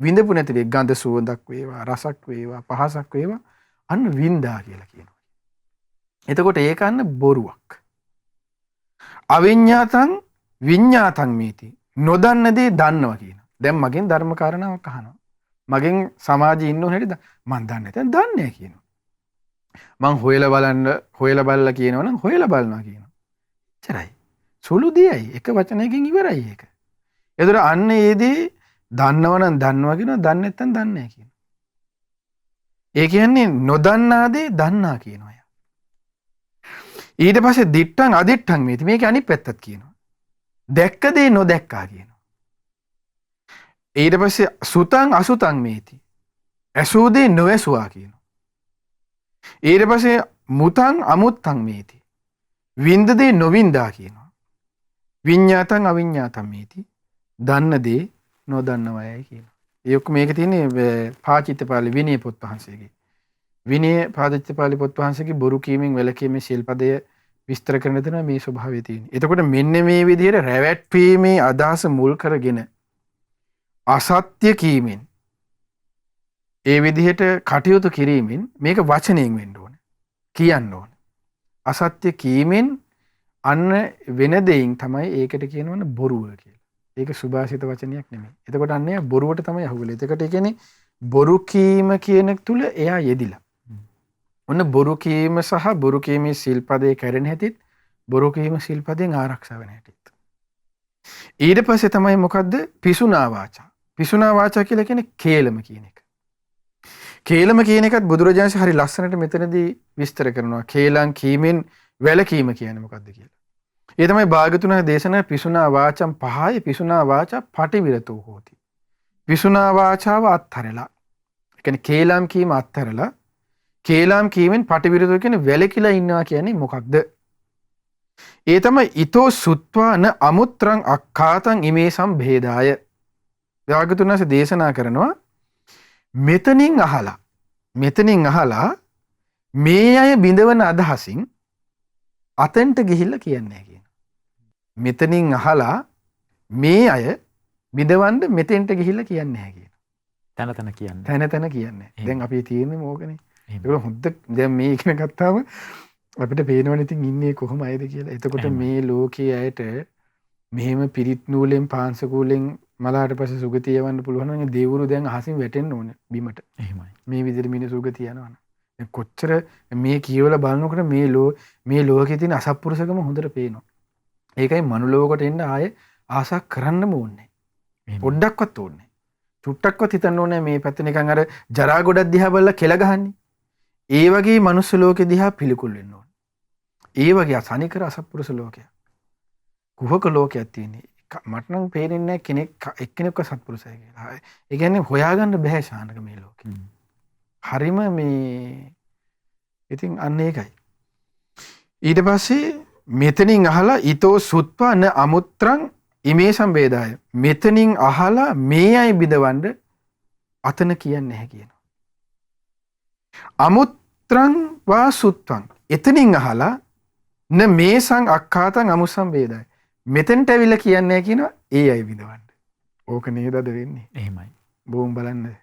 විඳපු නැති දේ ගඳ සුවඳක් වේවා රසක් වේවා පහසක් වේවා අන්න වින්දා කියලා කියනවා. එතකොට ඒක අන්න බොරුවක්. අවිඤ්ඤාතං විඤ්ඤාතං මේති. නොදන්න දේ දන්නවා කියනවා. දැන් මගෙන් ධර්ම කාරණාවක් අහනවා. මගෙන් සමාජයේ ඉන්න උනෙට මං දන්නේ නැත්නම් දන්නේ නැහැ කියනවා. මං හොයලා බලලා කියනවනම් හොයලා බලනවා කියනවා. එච්චරයි. සුළු දෙයයි. එක වචනයකින් ඉවරයි ඒක. ඒතර අන්න ඒදී දන්නවනම් දන්නවා කියනවා, දන්නේ නැත්නම් දන්නේ නැහැ කියනවා. ඒ කියන්නේ නොදන්නා දේ දන්නා කියනවා. ඊට පස්සේ දිට්ඨං අදිට්ඨං මේති. මේකේ අනිත් පැත්තත් කියනවා. දැක්ක දේ නොදැක්කා කියනවා. ඊට පස්සේ සුතං අසුතං මේති. ඇසූ දේ නොඇසුවා කියනවා. ඊට පස්සේ මුතං අමුත්තං මේති. වින්ද දේ නොවින්දා කියනවා. විඤ්ඤාතං අවිඤ්ඤාතං මේති. දන්න දේ නොදන්නවයයි කියනවා. ඒ ඔක්කොම මේක තියෙන්නේ පාචිත්තපාලි විනය පොත් වහන්සේගේ. විනය පාචිත්තපාලි පොත් වහන්සේගේ බොරු කීමෙන් වැළකීමේ ශිල්පදය විස්තර කරන තැන මේ ස්වභාවය තියෙන්නේ. එතකොට මෙන්න මේ විදිහට රැවැට්වීමේ අදහස මුල් කරගෙන අසත්‍ය කීමෙන් ඒ විදිහට කටයුතු කිරීමෙන් මේක වචනයෙන් වෙන්න ඕනේ. කියන්න ඕනේ. අසත්‍ය කීමෙන් අන්න වෙන දෙයින් තමයි ඒකට කියනවනේ බොරුව කියලා. ඒක සුභාසිත වචනයක් නෙමෙයි. එතකොට අන්නේ බොරුවට තමයි අහුවෙලා. එතකොට ඒ කියන්නේ බොරු කීම කියන තුල එයා යෙදිලා. ඔන්න බොරු කීම සහ බොරු කීමේ සිල්පදේ කැරෙන හැටිත් බොරු කීම සිල්පදෙන් ආරක්ෂා වෙන හැටිත්. ඊට පස්සේ තමයි මොකද්ද? පිසුනා වාචා. පිසුනා වාචා කියලා කියන්නේ කේලම කියන එක. කේලම කියන එකත් බුදුරජාණන් හරි ලස්සනට මෙතනදී විස්තර කරනවා. කේලම් කීමෙන් වැළකීම කියන්නේ මොකද්ද කියලා. ඒ තමයි භාගතුනා දේශනා පිසුනා වාචම් පහය පිසුනා වාචා පටිවිරතෝ හෝති. පිසුනා වාචාව අත්හැරලා. ඒ කියන්නේ කේලම් කීම අත්හැරලා කේලම් කීමෙන් පටිවිරතෝ කියන්නේ වැළකීලා ඉන්නවා කියන්නේ මොකක්ද? ඒ තමයි ඊතෝ සුත්වාන අමුත්‍රං අක්ඛාතං ඉමේ සම්භේදාය. භාගතුනාසේ දේශනා කරනවා මෙතනින් අහලා මේ අය බිඳවන අදහසින් අතෙන්ට ගිහිල්ලා කියන්නේ කියනවා. මෙතනින් අහලා මේ අය බිඳවන්න මෙතෙන්ට ගිහිල්ලා කියන්නේ නැහැ කියනවා. තන කියන්නේ. තන කියන්නේ. දැන් අපි තියෙන්නේ මොකනේ. ඒක හොඳ දැන් මේ ඉගෙන ගත්තාම අපිට පේනවනේ ඉතින් ඉන්නේ කොහොම අයද කියලා. එතකොට මේ ලෝකයේ අයට මෙහෙම පිරිත් නූලෙන් පාංශකූලෙන් මලාට පස්සේ සුගතිය යවන්න පුළුවන් නම් දේවරු දැන් අහසින් වැටෙන්න ඕනේ බිමට. එහෙමයි. මේ විදිහට මිනිස්සු සුගතිය යනවනේ. දැන් කොච්චර මේ කියවලා බලනකොට මේ ලෝකයේ තියෙන අසත්පුරුෂකම හොඳට පේනවා. ඒකයි මනුලෝකයට එන්න ආයේ ආසා කරන්නම ඕනේ. පොඩ්ඩක්වත් ඕනේ. චුට්ටක්වත් හිතන්න ඕනේ මේ පැත්ත නිකන් අර ජරා ගොඩක් දිහා බලලා කෙල ගහන්නේ. ඒ වගේ මනුස්ස ලෝකෙ දිහා පිළිකුල් වෙන්න ඕනේ. ඒ වගේ අසනිකර අසත්පුරුෂ ලෝකයක්. කුහක ලෝකයක් තියෙන්නේ. මට නම් පේන්නේ නැහැ කෙනෙක් එක්කෙනෙක්ව සත්පුරුෂය කියලා. ඒ කියන්නේ හොයාගන්න බෑ ශානක මේ ලෝකෙ. හරිම මේ ඉතින් අන්න ඒකයි. ඊට පස්සේ මෙතනින් අහලා ඊතෝ සුත්වා න අමුත්‍රං ඉමේ සම්බේදාය. මෙතනින් අහලා මේ අය බිඳවන්න අතන කියන්නේ නැහැ කියනවා. අමුත්‍රං වා සුත්වං එතනින් අහලා න මේසං අක්ඛාතං අමුසම්බේදාය. මෙතෙන්ට ඇවිල්ලා කියන්නේ නැහැ කියනවා ඒ අය බිඳවන්න. ඕක නේද අද වෙන්නේ. එහෙමයි. බොම් බලන්න.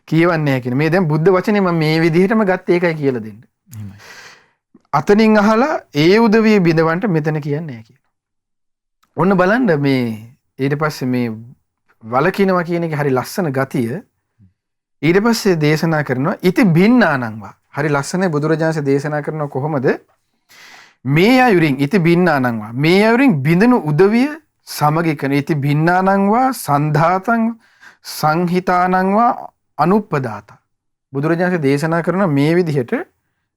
කියවන්නේ නැහැ කියන මේ දැන් බුද්ධ වචනේ මම මේ විදිහටම ගත්තේ ඒකයි කියලා දෙන්න. එහෙමයි. අතනින් අහලා ඒ උදවිය බිඳවන්න මෙතන කියන්නේ නැහැ කියනවා. ඔන්න බලන්න මේ ඊට පස්සේ මේ වලකිනවා කියන එක හරි ලස්සන ගතිය. ඊට පස්සේ දේශනා කරනවා ඉති බින්නානංවා. හරි ලස්සනයි බුදුරජාණන්සේ දේශනා කරනවා කොහොමද? මේ අයුරින් ඉති බින්නානංවා. මේ අයුරින් බිඳුණු උදවිය සමගි කරන ඉති බින්නානංවා සන්ධාතං සංහිතානංවා අනුප්පදාත. බුදුරජාණන්සේ දේශනා කරන මේ විදිහට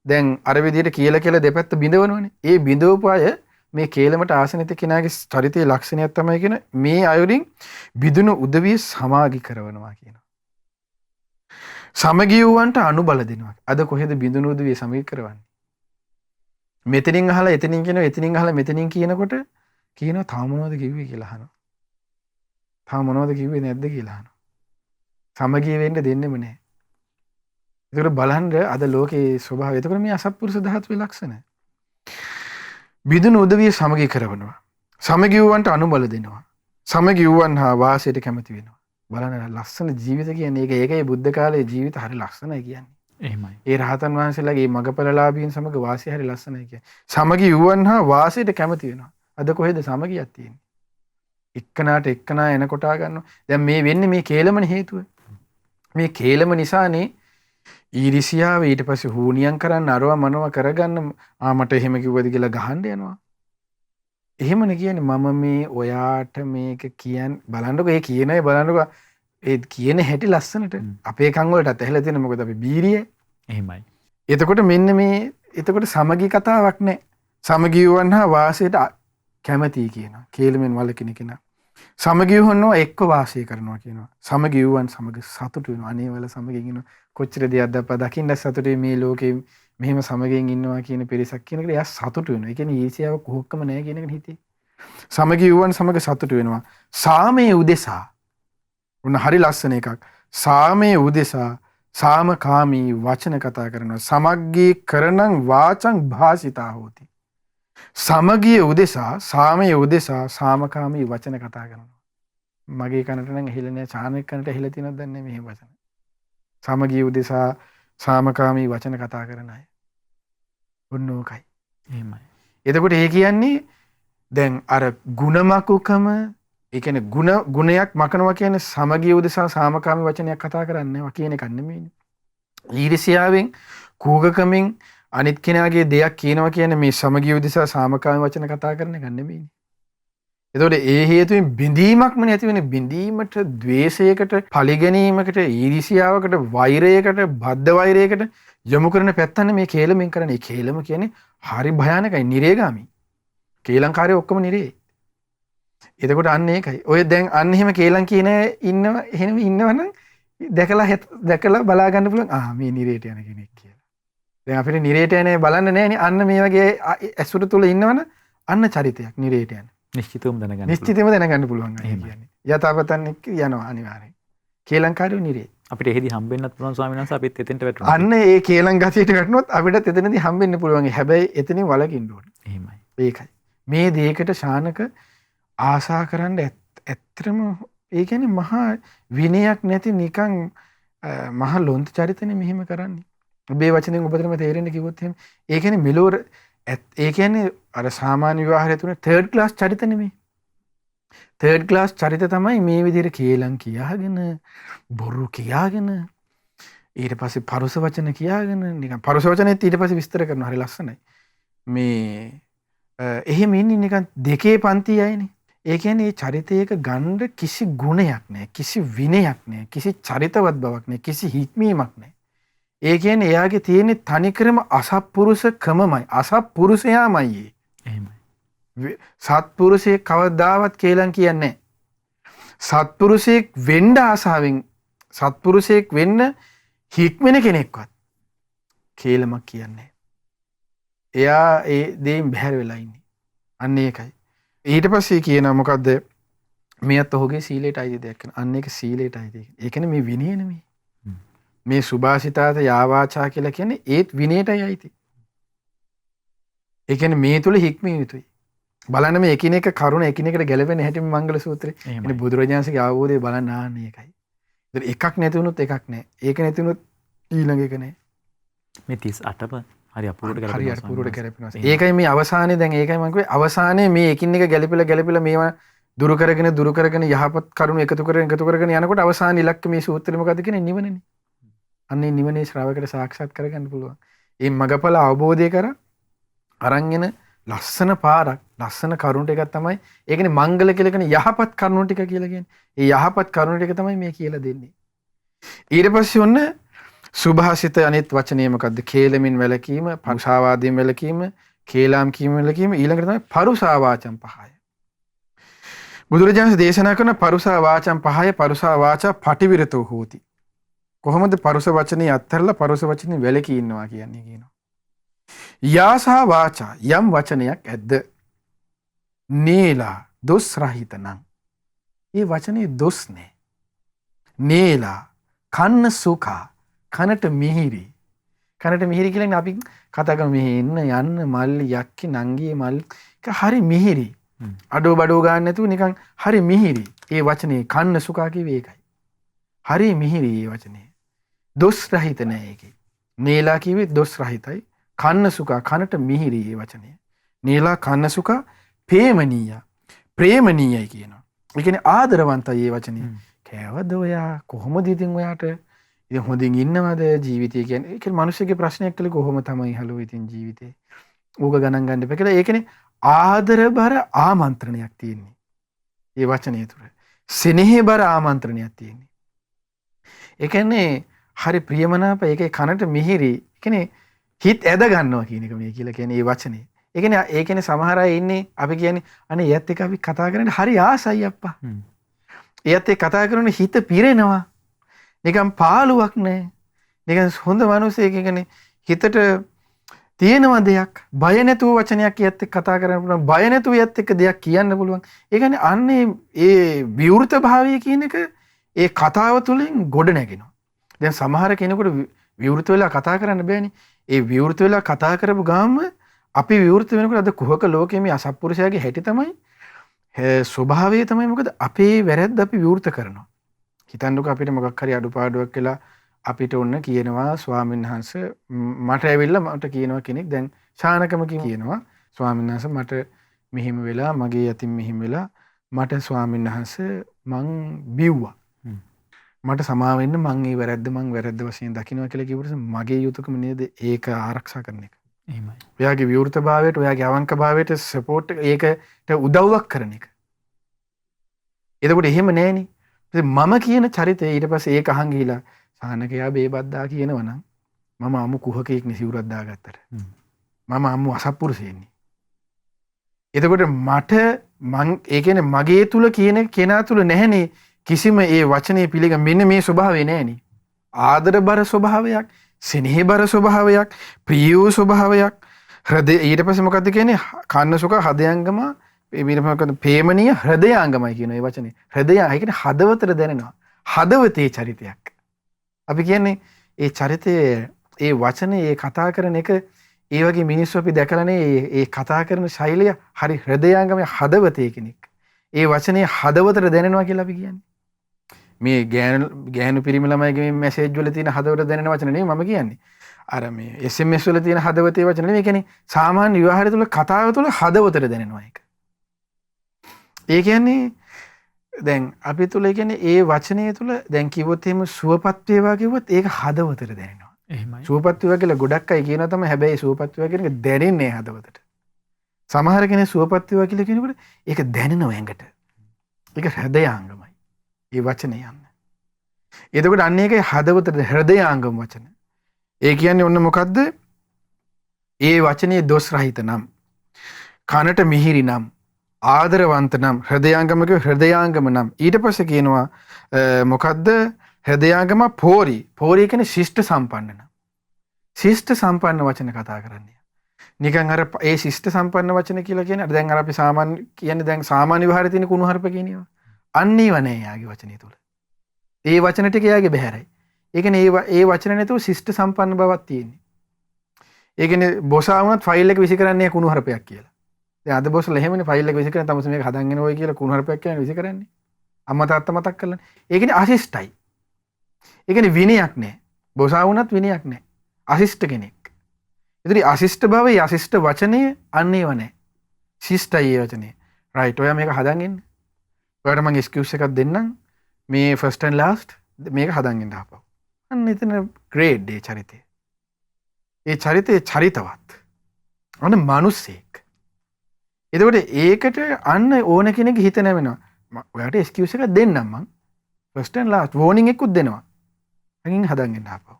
දැන් අර විදිහට කියලා දෙපැත්ත බිඳවනවනේ. ඒ බිඳවපු අය මේ කේලමට ආසනිත කෙනාගේ චරිතයේ ලක්ෂණයක් තමයි කියන මේ අයුරින් බිඳුණු උදවිය සමාගි කරනවා කියනවා. සමගි වූවන්ට අනුබල දෙනවා. අද කොහෙද බිඳුණු උදවිය සමගි කරවන්නේ? මෙතනින් අහලා එතනින් කියනවා, එතනින් අහලා මෙතනින් කියනකොට කියනවා තාම මොනවද කිව්වේ කියලා අහනවා. තාම මොනවද කිව්වේ නැද්ද කියලා අහනවා. සමගිය වෙන්න දෙන්නෙම නැහැ. ඒකට බලන්න අද ලෝකේ ස්වභාවය. ඒකට මේ අසත්පුරුෂ ධාතුවේ ලක්ෂණ. බිඳුණු උදවිය සමගි කරවනවා. සමගි වූවන්ට අනුබල දෙනවා. සමගි වූවන් හා වාසයට කැමති වෙනවා. බලන්න ලස්සන ජීවිත කියන්නේ ඒකයි බුද්ධ කාලයේ ජීවිත හරි ලස්සනයි කියන්නේ. එහෙමයි. ඒ රහතන් වහන්සේලාගේ මගපලලාභීන් සමග වාසය හරි ලස්සනයි කියන්නේ. සමගි වූවන් හා වාසයට කැමති වෙනවා. අද කොහෙද සමගියක් තියෙන්නේ? එක්කනාට එක්කනා එන කොටා ගන්නවා. දැන් මේ වෙන්නේ මේ කේලමනේ හේතුව. මේ කේලම නිසානේ ඊරිසියාව ඊට පස්සේ හූනියම් කරන්න අරව මනව කරගන්න මට එහෙම කිව්වද කියලා ගහන්න යනවා. එහෙමනේ කියන්නේ මම මේ ඔයාට මේක කියන්න බලන්නකො ඒ කියන අය බලන්නකො ඒ කියන හැටි ලස්සනට අපේ කන් වලටත් ඇහිලා තියෙන මොකද අපි බීරිය. එහෙමයි. එතකොට මෙන්න මේ එතකොට සමගි කතාවක් නැහැ. සමගියවන් හා වාසයට කැමතියි කියනවා. කේලමෙන් වළකින කෙනා. සමගියවන්ව එක්ක වාසය කරනවා කියනවා. සමගියවන් සමග සතුටු වෙනවා. අනේ වල සමගින් ඉන්න කොච්චර දෙයක්ද අප්පා දකින්න සතුටුයි මේ ලෝකේ මෙහෙම සමගින් ඉන්නවා කියන පිරිසක් කියනකට එයා සතුටු වෙනවා. ඒ කියන්නේ ඊර්ෂ්‍යාව කොහොක්කම නැහැ කියන එක හිතේ. සමගියවන් සමග සතුටු වෙනවා. සාමයේ උදෙසා උන්න හරි ලස්සන එකක්. සාමයේ උදෙසා සාමකාමී වචන කතා කරනවා. සමග්ගී කරණං වාචං භාසිතා හෝති. සමගිය උදෙසා සාමයේ උදෙසා සාමකාමී වචන කතා කරනවා. මගේ කනට නම් ඇහිලා නැහැ. චානක කනට ඇහිලා තියෙනවද දන්නේ නැහැ මේ වචන. සමගිය උදෙසා සාමකාමී වචන කතා කරන අය. ඔන්න ඕකයි. එහෙමයි. එතකොට ඒ කියන්නේ දැන් අර ಗುಣමකුකම ඒ කියන්නේ ගුණයක් මකනවා කියන්නේ සමගිය උදෙසා සාමකාමී වචනයක් කතා කරන්නේ කියන එක නෙමෙයිනේ. ඊර්ෂ්‍යාවෙන් කූගකමින් අනිත් කෙනාගේ දෙයක් කියනවා කියන්නේ මේ සමගිය උදෙසා සාමකාමී වචන කතා කරන එක නෙමෙයිනේ. එතකොට ඒ හේතුවෙන් බිඳීමක්ම නැති වෙන බිඳීමට, ද්වේෂයකට, පරිගැනීමකට, ඊර්ෂ්‍යාවකට, වෛරයකට, බද්ධ වෛරයකට යොමු කරන පැත්තන්නේ මේ කේලමෙන් කරන්නේ. ඒ කේලම කියන්නේ හරි භයානකයි, නිරේගාමි. කේලංකාරය ඔක්කොම නිරේ. එතකොට අන්න ඒකයි. ඔය දැන් අන්න එහෙම කේලම් කියන එහෙම ඉන්නවනම් දැකලා බලා ගන්න පුළුවන් මේ නිරේට යන කෙනෙක් කියලා. දැන් අපිට නිරේට යන්නේ බලන්න නෑනේ. අන්න මේ වගේ ඇසුර තුල ඉන්නවනම් අන්න චරිතයක් නිරේට යන. නිශ්චිතවම දැනගන්න. නිශ්චිතවම දැනගන්න පුළුවන් අය කියන්නේ. යථාපතන් එක්ක යනවා අනිවාර්යෙන්. කේලංකාරයෝ නිරේ. අපිට එහෙදි හම්බෙන්නත් පුළුවන් ස්වාමීන් වහන්සේ අපිත් එතෙන්ට වැටුණා. අන්න ඒ කේලම් ගතියට වැටුනොත් අපිට එතනදී හම්බෙන්න පුළුවන්. හැබැයි එතනින් වලකින්න ඕනේ. එහෙමයි. ඒකයි. මේ දෙයකට ශානක ආසා කරන්න ඇත්තටම ඒ කියන්නේ මහා විනයක් නැති නිකන් මහා ලොන්ත චරිතනේ මෙහෙම කරන්නේ. ඔබේ වචනෙන් ඔබටම තේරෙන්න කිව්වොත් එහෙම ඒ කියන්නේ මෙලොව ඒ කියන්නේ අර සාමාන්‍ය විවාහය තුන තර්ඩ් ක්ලාස් චරිත නෙමෙයි. තර්ඩ් ක්ලාස් චරිත තමයි මේ විදිහට කේලම් කියාගෙන බොරු කියාගෙන ඊට පස්සේ පරුස වචන කියාගෙන නිකන් පරුස වචනේත් ඊට පස්සේ විස්තර කරනවා හරි ලස්සනයි. මේ එහෙම ඉන්නේ නිකන් දෙකේ පන්ති අයනේ. ඒ කියන්නේ මේ චරිතයක ගන්න කිසි ගුණයක් නැහැ, කිසි විනයක් නැහැ, කිසි චරිතවත් බවක් නැහැ, කිසි හික්මීමක් නැහැ. ඒ කියන්නේ එයාගේ තියෙන තනිකරම අසත්පුරුෂකමමයි, අසත්පුරුෂයාමයි. එහෙමයි. සත්පුරුෂයෙක් කවදාවත් කේලම් කියන්නේ නැහැ. සත්පුරුෂයෙක් වෙන්න ආසාවෙන් සත්පුරුෂයෙක් වෙන්න හික්මෙන කෙනෙක්වත් කේලමක් කියන්නේ. එයා ඒ දෙයින් බැහැර වෙලා ඉන්නේ. අන්න ඒකයි. ඊට පස්සේ කියනවා මොකද්ද? මෙයත් ඔහුගේ සීලයට අයිති දෙයක් කරන. අන්න ඒක සීලයට අයිති. ඒ කියන්නේ මේ විනය නෙමෙයි. මේ සුභාසිතාත යාවාචා කියලා කියන්නේ ඒත් විනයටයි අයිති. ඒ කියන්නේ මේ තුල හික්මිය යුතුයි. බලන්න මේ එකිනෙක කරුණ එකිනෙකට ගැලපෙන හැටි මංගල සූත්‍රේ. ඉතින් බුදුරජාණන්සේගේ අවබෝධය බලන්න ආන්නේ ඒකයි. ඒතර එකක් නැති වුණොත් එකක් නැහැ. ඒක නැති වුණොත් ඊළඟ එක නැහැ. මේ 38ම හරි අපූර්වට හරි අපූර්වට ගැලපෙනවා. ඒකයි මේ අවසානයේ දැන් ඒකයි මම කිව්වේ අවසානයේ මේ එකින් එක ගැලපිලා මේවා දුරු කරගෙන යහපත් කරුණු එකතු කරගෙන යනකොට අවසාන ඉලක්ක මේ සූත්‍රෙ මොකද්ද කියන්නේ නිවනනේ. අන්නේ නිවනේ ශ්‍රාවකයට සාක්ෂාත් කරගන්න පුළුවන්. මේ මගපල අවබෝධය කර අරන් එන ලස්සන පාරක් ලස්සන කරුණු ටිකක් තමයි ඒ කියන්නේ මංගල කියලා කියන යහපත් කරුණු ටික කියලා කියන්නේ. ඒ යහපත් කරුණු ටික තමයි මේ කියලා දෙන්නේ. ඊට පස්සේ ඔන්න සුභාසිත අනිත් වචනය මොකද්ද? කේලමින් වැළකීම, පරුසාවාදයෙන් වැළකීම, කේලාම් කීම වැළකීම ඊළඟට තමයි පරුසා වාචම් පහය. බුදුරජාණන් දේශනා කරන පරුසා වාචම් පහය පරුසා වාචා පටිවිරතෝ හෝති. කොහොමද පරුස වචනේ අත්හැරලා පරුස වචනේ වැළකී ඉන්නවා කියන්නේ කියනවා. යාසා වාචා යම් වචනයක් ඇද්ද නේලා දොස් රහිත නම් ඒ වචනේ දොස් නෑ. නේලා කන්න සුඛා කනට මිහිරි. කනට මිහිරි කියන්නේ අපි කතා කරමු මෙහෙ එන්න යන්න මල්ලි යක්කි නංගියේ මල් හරි මිහිරි. අඩෝ බඩෝ ගන්න නැතුව නිකන් හරි මිහිරි. ඒ වචනේ කන්න සුඛා කිව්වේ ඒකයි. හරි මිහිරි ඒ වචනේ. දොස් රහිත නෑ ඒකේ. නේලා කිව්වේ දොස් රහිතයි. කන්න සුඛා කනට මිහිරි ඒ වචනේ. නේලා කන්න සුඛා ප්‍රේමනීය. ප්‍රේමනීයයි කියනවා. ඒ කියන්නේ ආදරවන්තයි ඒ වචනේ. කෑවද ඔයා කොහොමද ඉතින් ඔයාට ඉතින් හොඳින් ඉන්නවද ජීවිතය කියන්නේ? ඒ කියන්නේ මිනිස්සුගේ ප්‍රශ්නයක් කළේ කොහොම තමයි හලෝ ඉතින් ජීවිතේ. ඌක ගණන් ගන්න එපා කියලා. ඒ කියන්නේ ආදරබර ආමන්ත්‍රණයක් තියෙන්නේ. ඒ වචනය තුළ. සෙනෙහබර ආමන්ත්‍රණයක් තියෙන්නේ. ඒ කියන්නේ හරි ප්‍රියමනාප ඒකේ කනට මිහිරි. ඒ කියන්නේ හිත ඇද ගන්නවා කියන එක මේ කියලා කියන්නේ මේ වචනේ. ඒ කියන්නේ සමහර අය ඉන්නේ අපි කියන්නේ අනේ එයත් එක්ක අපි කතා කරන්නේ හරි ආසයි අප්පා. එයත් එක්ක කතා කරනකොට හිත පිරෙනවා. නිකන් පාළුවක් නැහැ. නිකන් හොඳ මිනිසෙක් කියන්නේ හිතට තියෙනවා දෙයක්. බය නැතුව වචනයක් එයත් එක්ක කතා කරන්න පුළුවන්. බය නැතුව එයත් එක්ක දෙයක් කියන්න පුළුවන්. ඒ කියන්නේ අන්නේ ඒ විවෘත භාවය කියන එක ඒ කතාව තුළින් ගොඩ නැගෙනවා. දැන් සමහර කෙනෙකුට විවෘත වෙලා කතා කරන්න බෑනේ. ඒ විවෘත වෙලා කතා කරපු ගාම අපි විවෘත වෙනකොට අද කුහක ලෝකයේ මේ අසත්පුරුෂයාගේ හැටි තමයි ස්වභාවය තමයි මොකද අපේ වැරද්ද අපි විවෘත කරනවා. හිතන්නකෝ අපිට මොකක් හරි අඩුපාඩුවක් කියලා අපිට ඔන්න කියනවා ස්වාමීන් වහන්සේ මට ඇවිල්ලා මට කියනවා කෙනෙක් දැන් ශානකම කියනවා ස්වාමීන් වහන්සේ මට මෙහිම වෙලා මගේ යතින් මෙහිම වෙලා මට ස්වාමීන් වහන්සේ මං බිව්වා. මට සමාව වෙන්න මං ඒ වැරද්ද වශයෙන් දකින්නවා කියලා කිව්වට මගේ යුතුයකම නේද ඒක ආරක්ෂා කරන එක. එහෙමයි. ඔයාගේ විවෘතභාවයට ඔයාගේ අවංකභාවයට සපෝට් ඒකට උදව්වක් කරන එක. එතකොට එහෙම නෑනේ. මම කියන චරිතය ඊට පස්සේ ඒක අහන් ගිහිලා සානකයා බේබද්දා කියනවනම් මම අමු කුහකෙක් නේ සිවුරක් දාගත්තට. මම අමු අසත්පුරුෂයෙන්නේ. එතකොට මට ඒ කියන්නේ මගේ තුල කියන කෙනා තුල නැහැනේ කිසිම ඒ වචනේ පිළිගන්න මෙන්න මේ ස්වභාවය නැහැනේ. ආදරබර ස්වභාවයක්, සෙනෙහබර ස්වභාවයක්, ප්‍රිය වූ ස්වභාවයක්. හෘදය ඊට පස්සේ මොකද්ද කියන්නේ? කන්නසුක හදයංගම ඊට මොකද්ද? ප්‍රේමණීය හෘදයාංගමයි කියන ඒ වචනේ. හෘදය ඒ කියන්නේ හදවතට දැනෙනවා. හදවතේ චරිතයක්. අපි කියන්නේ ඒ චරිතයේ ඒ වචනේ ඒ කතා කරන එක ඒ වගේ මිනිස්සු අපි දැකලානේ ඒ කතා කරන ශෛලිය හරි හෘදයාංගමයේ හදවතේ කෙනෙක්. ඒ වචනේ හදවතට දැනෙනවා කියලා අපි කියන්නේ. මේ ගෑනු පිරිමි ළමයිගේ මේ මැසේජ් වල තියෙන හදවත දැනෙන වචන නෙමෙයි මම කියන්නේ. අර මේ SMS වල තියෙන හදවතේ වචන නෙමෙයි. ඒ කියන්නේ සාමාන්‍ය විවාහය තුළ කතාව තුළ හදවතට දැනෙනවා ඒක. ඒ කියන්නේ දැන් අපි තුළ ඒ කියන්නේ ඒ වචනය තුළ දැන් කිව්වොත් එහෙම සුවපත් වේවා කිව්වොත් ඒක හදවතට දැනෙනවා. එහෙමයි. සුවපත් වේවා කියලා ගොඩක් අය කියනවා තමයි. හැබැයි සුවපත් වේවා කියන එක දැනෙන්නේ හදවතට. සමහර කෙනෙක් සුවපත් වේවා කියලා කියනකොට ඒක දැනෙනවා ඇඟට. ඒක හෘදයාංගමයි. ඒ වචනේ යන්න. එතකොට අන්න ඒකයි හදවතට හෘදයාංගම වචන. ඒ කියන්නේ ඔන්න මොකද්ද? ඒ වචනේ දොස් රහිත නම්, කනට මිහිරි නම්, ආදරවන්ත නම්, හෘදයාංගමක හෘදයාංගම නම්. ඊට පස්සේ කියනවා මොකද්ද? හෘදයාංගම පෝරි. පෝරි කියන්නේ ශිෂ්ට සම්පන්න නම්. ශිෂ්ට සම්පන්න වචන කතා කරන්නේ. නිකන් අර ඒ ශිෂ්ට සම්පන්න වචන කියලා කියන්නේ දැන් අර අපි සාමාන්‍ය කියන්නේ දැන් සාමාන්‍ය විහාරයේ තියෙන කුණුහරුප කියනවා. අන්නේව නෑ යාගේ වචනේ තුල. ඒ වචන ටික යාගේ බහැරයි. ඒ කියන්නේ ඒ වචන නැතුව ශිෂ්ට සම්පන්න බවක් තියෙන්නේ. ඒ කියන්නේ බොසා වුණත් ෆයිල් එක විසි කරන්නේ කුණුහරුපයක් කියලා. දැන් අද බොස්ලා එහෙමනේ ෆයිල් එක විසි කරන තමස මේක හදන් එනවා කියලා කුණුහරුපයක් කියන්නේ විසි කරන්නේ. අම්මා තාත්තා මතක් කරලා. ඒ කියන්නේ අශිෂ්ටයි. ඒ කියන්නේ විනයක් නෑ. බොසා වුණත් විනයක් නෑ. අශිෂ්ට කෙනෙක්. ඉතින් අශිෂ්ට භාවයේ අශිෂ්ට වචනේ අන්නේව නෑ. ශිෂ්ටයි ඒ වචනේ. රයිට් ඔයා මේක හදන් එන්න. ඔයාලට මම එක්ස්කියුස් එකක් දෙන්නම් මේ ෆස්ට් ඇන්ඩ් ලාස්ට් මේක හදන් එන්න ආපහු. අන්න එතන ග්‍රේඩ් ඒ චරිතය. ඒ චරිතය චරිතවත්. අන්න මිනිස්සෙක්. එතකොට ඒකට අන්න ඕන කෙනෙක් හිත නැවෙනවා. ඔයාලට එක්ස්කියුස් එකක් දෙන්නම් මම. ෆස්ට් ඇන්ඩ් ලාස්ට් වෝනින් එකකුත් දෙනවා. අකින් හදන් එන්න ආපහු.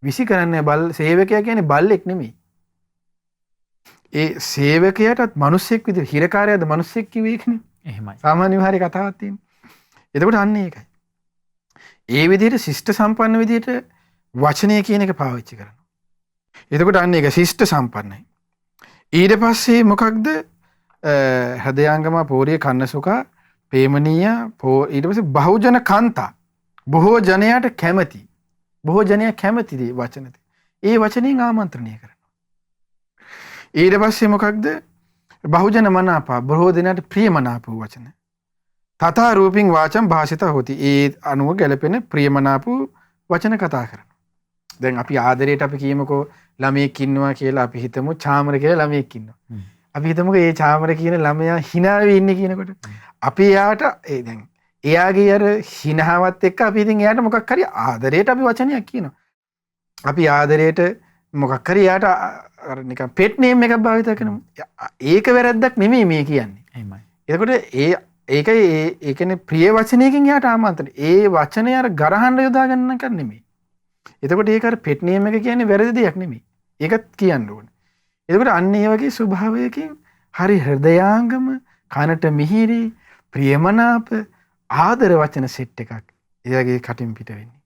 විසි කරන්නේ සේවකයා කියන්නේ බල්ලෙක් නෙමෙයි. ඒ සේවකයාටත් මිනිස්සෙක් විදිහට හිරකාරයාද මිනිස්සෙක් කිව්වේ ඒකනේ. එහෙමයි. සාමාන්‍ය විහාරේ කතාවක් තියෙනවා. එතකොට අන්න ඒකයි. ඒ විදිහට ශිෂ්ට සම්පන්න විදිහට වචනය කියන එක පාවිච්චි කරනවා. එතකොට අන්න ඒක ශිෂ්ට සම්පන්නයි. ඊට පස්සේ මොකක්ද? හදයාංගම පෝරිය කන්නසුකා ප්‍රේමණීය ඊට පස්සේ බහුජන කාන්තා. බොහෝ ජනයාට කැමති. බොහෝ ජනයා කැමති වචනද. ඒ වචනෙන් ආමන්ත්‍රණය කරනවා. ඊට පස්සේ මොකක්ද? බහුජන මනාපා බොහෝ දෙනාට ප්‍රියමනාප වූ වචන. තථා රූපින් වාචම් භාෂිත හොති. ඒ අනුව ගැලපෙන ප්‍රියමනාප වචන කතා කරනවා. දැන් අපි ආදරයට අපි කියමුකෝ ළමයෙක් ඉන්නවා කියලා අපි හිතමු චාමර කියලා ළමයෙක් ඉන්නවා. අපි හිතමුක ඒ චාමර කියන ළමයා hina වෙ ඉන්නේ කියනකොට අපි එයාට දැන් එයාගේ අර හිනාවත් එක්ක අපි ඉතින් එයාට මොකක් හරි ආදරයට අපි වචනයක් කියනවා. අපි ආදරයට මොකක් හරි එයාට අර නිකන් පෙට් නේම් එකක් භාවිත කරනවා. ඒක වැරද්දක් නෙමෙයි මේ කියන්නේ. එහෙමයි. එතකොට ඒකයි ඒ කියන්නේ ප්‍රිය වචනයකින් එයාට ආමන්ත්‍රණය. ඒ වචනේ අර ගරහන්න යොදා ගන්න එක නෙමෙයි. එතකොට ඒක අර පෙට් නේම් එක කියන්නේ වැරදි දෙයක් නෙමෙයි. ඒකත් කියන්න ඕනේ. එතකොට අන්න ඒ වගේ ස්වභාවයකින් හරි හෘදයාංගම කනට මිහිරි ප්‍රියමනාප ආදර වචන සෙට් එකක් එයාගේ කටින් පිට වෙන්නේ.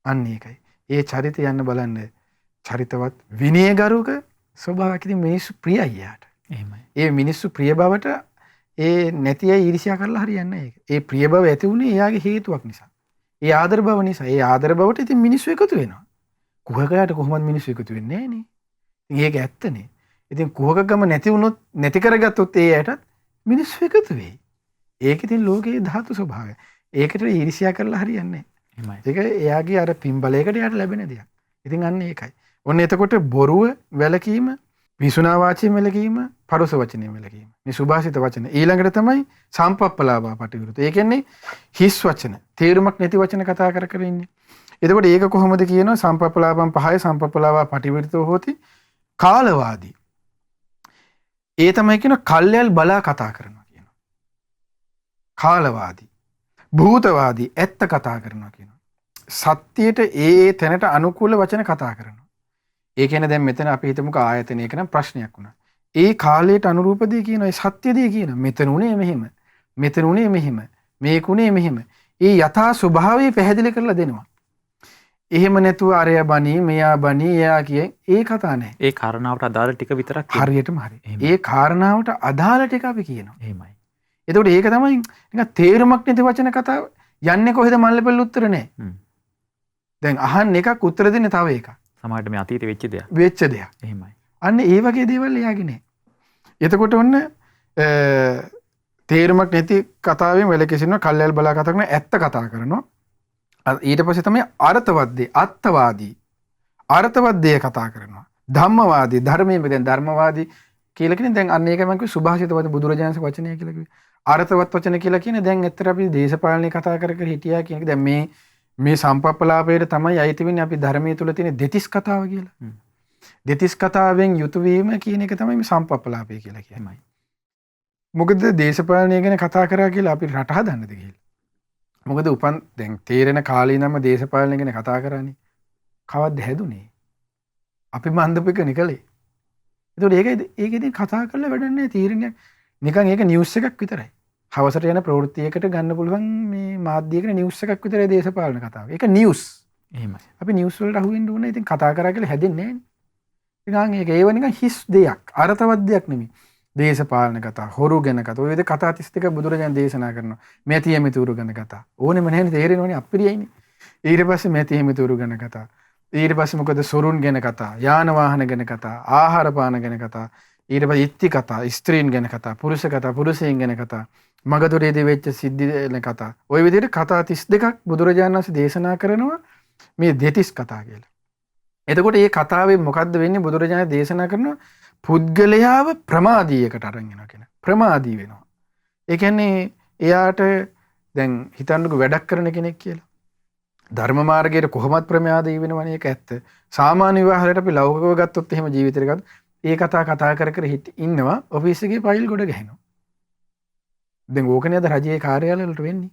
අන්න ඒකයි. ඒ චරිතය යන්න බලන්න චරිතවත් විනයගරුක ස්වභාවයක් ඉතින් මිනිස්සු ප්‍රියයි යාට. එහෙමයි. ඒ මිනිස්සු ප්‍රිය බවට ඒ නැති අය ඊර්ෂ්‍යා කරලා හරියන්නේ නැහැ ඒක. ඒ ප්‍රිය බව ඇති වුණේ එයාගේ හේතුවක් නිසා. ඒ ආදර බව නිසා. ඒ ආදර බවට ඉතින් මිනිස්සු එකතු වෙනවා. කුහකයාට කොහොමද මිනිස්සු එකතු වෙන්නේ නැහනේ. ඉතින් ඒක ඇත්තනේ. ඉතින් කුහකකම නැති වුණොත් නැති කරගත්තොත් ඒ ඇටත් මිනිස්සු එකතු වෙයි. ඒක ඉතින් ලෝකයේ ධාතු ස්වභාවය. ඒකට ඊර්ෂ්‍යා කරලා හරියන්නේ නැහැ. ඒක එයාගේ අර පින්බලයකට යාට ලැබෙන දෙයක්. ඉතින් අන්න ඒකයි. ඔන්න එතකොට බොරුව වැළකීම, විසුනා වාචිය වැළකීම, පරුස වචනේ වැළකීම. මේ සුභාසිත වචන. ඊළඟට තමයි සම්පප්පලාභා පටිවිරුත. ඒ කියන්නේ හිස් වචන, තේරුමක් නැති වචන කතා කර කර ඉන්නේ. එතකොට ඒක කොහොමද කියනවා? සම්පප්පලාභම් පහය සම්පප්පලාභා පටිවිරුතෝ හෝති කාලවාදී. ඒ තමයි කියන කල්යල් බලා කතා කරනවා කියනවා. කාලවාදී. භූතවාදී ඇත්ත කතා කරනවා කියනවා. සත්‍යයට ඒ තැනට අනුකූල වචන කතා කරනවා. ඒ කියන්නේ දැන් මෙතන අපි හිතමුකෝ ආයතනයක නම් ප්‍රශ්නයක් වුණා. ඒ කාලයට අනුරූප දේ කියනවා. ඒ සත්‍ය දේ කියනවා. මෙතන උනේ මෙහෙම. මෙතන උනේ මෙහෙම. මේක උනේ මෙහෙම. ඒ යථා ස්වභාවය පැහැදිලි කරලා දෙනවා. එහෙම නැතුව අරයා බණී, මෙයා බණී, එයා කියේ ඒ කතා නැහැ. ඒ කාරණාවට අදාළ ටික විතරක් හරියටම හරි. ඒ කාරණාවට අදාළ ටික අපි කියනවා. එහෙමයි. එතකොට ඒක තමයි නිකන් තේරුමක් නැති වචන කතාව යන්නේ කොහෙද මල්ලපෙළ උත්තර නැහැ. දැන් අහන්න එකක් උත්තර දෙන්නේ තව එකක්. සමහරට මේ අතීතේ වෙච්ච දෙයක්. වෙච්ච දෙයක්. එහෙමයි. අන්න ඒ වගේ දේවල් එයාගේ නැහැ. එතකොට ඔන්න තේරුමක් නැති කතාවෙන් වැළකීසිනවා කල්යල් බලා කතා කරන ඇත්ත කතා කරනවා. ඊට පස්සේ තමයි අර්ථවත් දේ, අත්වාදී. අර්ථවත් දේ කතා කරනවා. ධම්මවාදී, ධර්මයේ දැන් ධර්මවාදී කියලා කියන්නේ දැන් අන්න ඒකම කිව්ව සුභාෂිත වචන බුදුරජාණන්සේ වචනය කියලා කිව්වේ. අර්ථවත් වචන කියලා කියන්නේ දැන් ඇත්තට අපි දේශපාලනේ කතා කර කර හිටියා කියන එක දැන් මේ සම්පප්පලාපයට තමයි අයිති වෙන්නේ අපි ධර්මයේ තුල තියෙන දෙතිස් කතාව කියලා. දෙතිස් කතාවෙන් යුතු වීම කියන එක තමයි මේ සම්පප්පලාපය කියලා කියන්නේ. මොකද දේශපාලනය ගැන කතා කරා කියලා අපි රට හදන්නද කියලා. මොකද උපන් දැන් තේරෙන කාලේ නම දේශපාලනය ගැන කතා කරන්නේ. කවද්ද හැදුනේ? අපි මන්දපෙක නිකලේ. ඒතකොට ඒකෙදී කතා කරලා වැඩක් නැහැ තීරණයක්. නිකන් ඒක නිවුස් එකක් විතරයි. හවසට යන ප්‍රවෘත්තියකට ගන්න පුළුවන් මේ මාධ්‍යයකට නිවුස් එකක් විතරයි දේශපාලන කතාව. ඒක නිවුස්. එහෙමයි. අපි නිවුස් වලට අහු වෙන්න ඕනේ. ඉතින් කතා කරා කියලා හැදෙන්නේ නැහැ නේ. නිකන් ඒව නිකන් හිස් දෙයක්. අර්ථවත් දෙයක් නෙමෙයි. දේශපාලන කතා, හොරු ගැන කතා. ඔය විදිහ කතා 32ක් බුදුරජාණන් දේශනා කරනවා. මෙතිය මිතුරු ගැන කතා. ඕනෙම නැහැනේ තේරෙනවනේ අප්‍රියයිනේ. ඊට පස්සේ මෙතිය මිතුරු ගැන කතා. ඊට පස්සේ මොකද සොරුන් ගැන කතා, යාන වාහන ගැන කතා, ආහාර පාන ගැන කතා, ඊට පස්සේ ඉත්ති කතා, ස්ත්‍රීන් ගැන කතා, පුරුෂ කතා, පුරුෂයන් ගැන කතා, මගදොරේදී වෙච්ච සිද්ධි ගැන කතා. ওই විදිහට කතා 32ක් බුදුරජාණන් වහන්සේ දේශනා කරනවා මේ දෙතිස් කතා කියලා. එතකොට මේ කතාවෙන් මොකද්ද වෙන්නේ? බුදුරජාණන් දේශනා කරනවා පුද්ගලයාව ප්‍රමාදීයකට අරන් යනවා කියන. ප්‍රමාදී වෙනවා. ඒ කියන්නේ එයාට දැන් හිතන්නකෝ වැඩක් කරන කෙනෙක් කියලා. ධර්ම මාර්ගයේ කොහොමත් ප්‍රමාදී වෙනවනේ ඒක ඇත්ත. සාමාන්‍ය විවාහයට අපි ලෞකිකව ගත්තොත් එහෙම ජීවිතේට ගත්තොත් ඒ කතා කර කර ඉන්නවා ඔෆිස් එකේ ෆයිල් ගොඩ ගහනවා. දැන් ඕකනේ අද රජයේ කාර්යාලය වලට වෙන්නේ.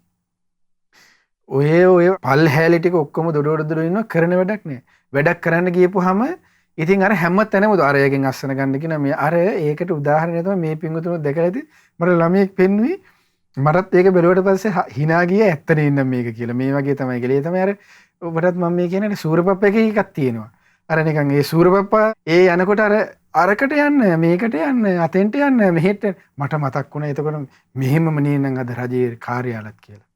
ඔය පල් හැලි ටික ඔක්කොම දොඩ ඉන්නවා කරන වැඩක් නෑ. වැඩක් කරන්න ගියපුවාම ඉතින් අර හැම තැනම අරයගෙන් අස්සන ගන්න කියන මේ අර ඒකට උදාහරණයක් තමයි මේ පිංගුතුනෝ දැකලා ඇති මට ළමයෙක් පෙන්වුවේ මටත් ඒක බැලුවට පස්සේ hina ගිය ඇත්තනේ ඉන්න මේක කියලා මේ වගේ තමයි කියලා. ඒ තමයි අර ඔබටත් මම මේ කියන්නේ සූරපප්ප එකක් තියෙනවා. අර නිකන් ඒ සූරපප්පා ඒ යනකොට අරකට යන්න මේකට යන්න අතෙන්ට යන්න මෙහෙට මට මතක් වුණා එතකොට මෙහෙමම නේනම් අද රජයේ කාර්යාලත් කියලා.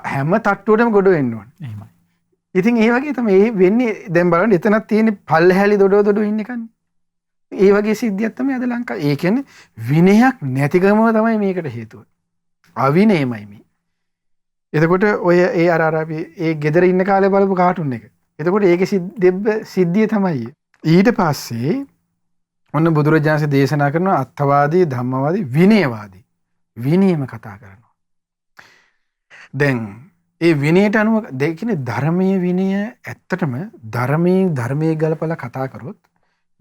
හැම තට්ටුවටම ගොඩ වෙන්න ඕනේ. එහෙමයි. ඉතින් ඒ වගේ තමයි ඒ වෙන්නේ. දැන් බලන්න එතනක් තියෙන්නේ පල්හැලි දොඩ ඉන්න කන්නේ. ඒ වගේ සිද්ධියක් තමයි අද ලංකාවේ. ඒ කියන්නේ විනයක් නැතිකම තමයි මේකට හේතුව. අවිනයමයි මේ. එතකොට ඔය ඒ අර අපි ඒ ගෙදර ඉන්න කාලේ බලපු කාටුන් එක. එතකොට ඒකේ සිද්ධිය තමයි. ඊට පස්සේ ඔන්න බුදුරජාණන්සේ දේශනා කරන අත්ථවාදී ධම්මවාදී විනයවාදී විනයම කතා කරනවා. දැන් ඒ විනයට අනුව දෙකිනේ ධර්මීය විනය ඇත්තටම ධර්මයේ ගලපලා කතා කරොත්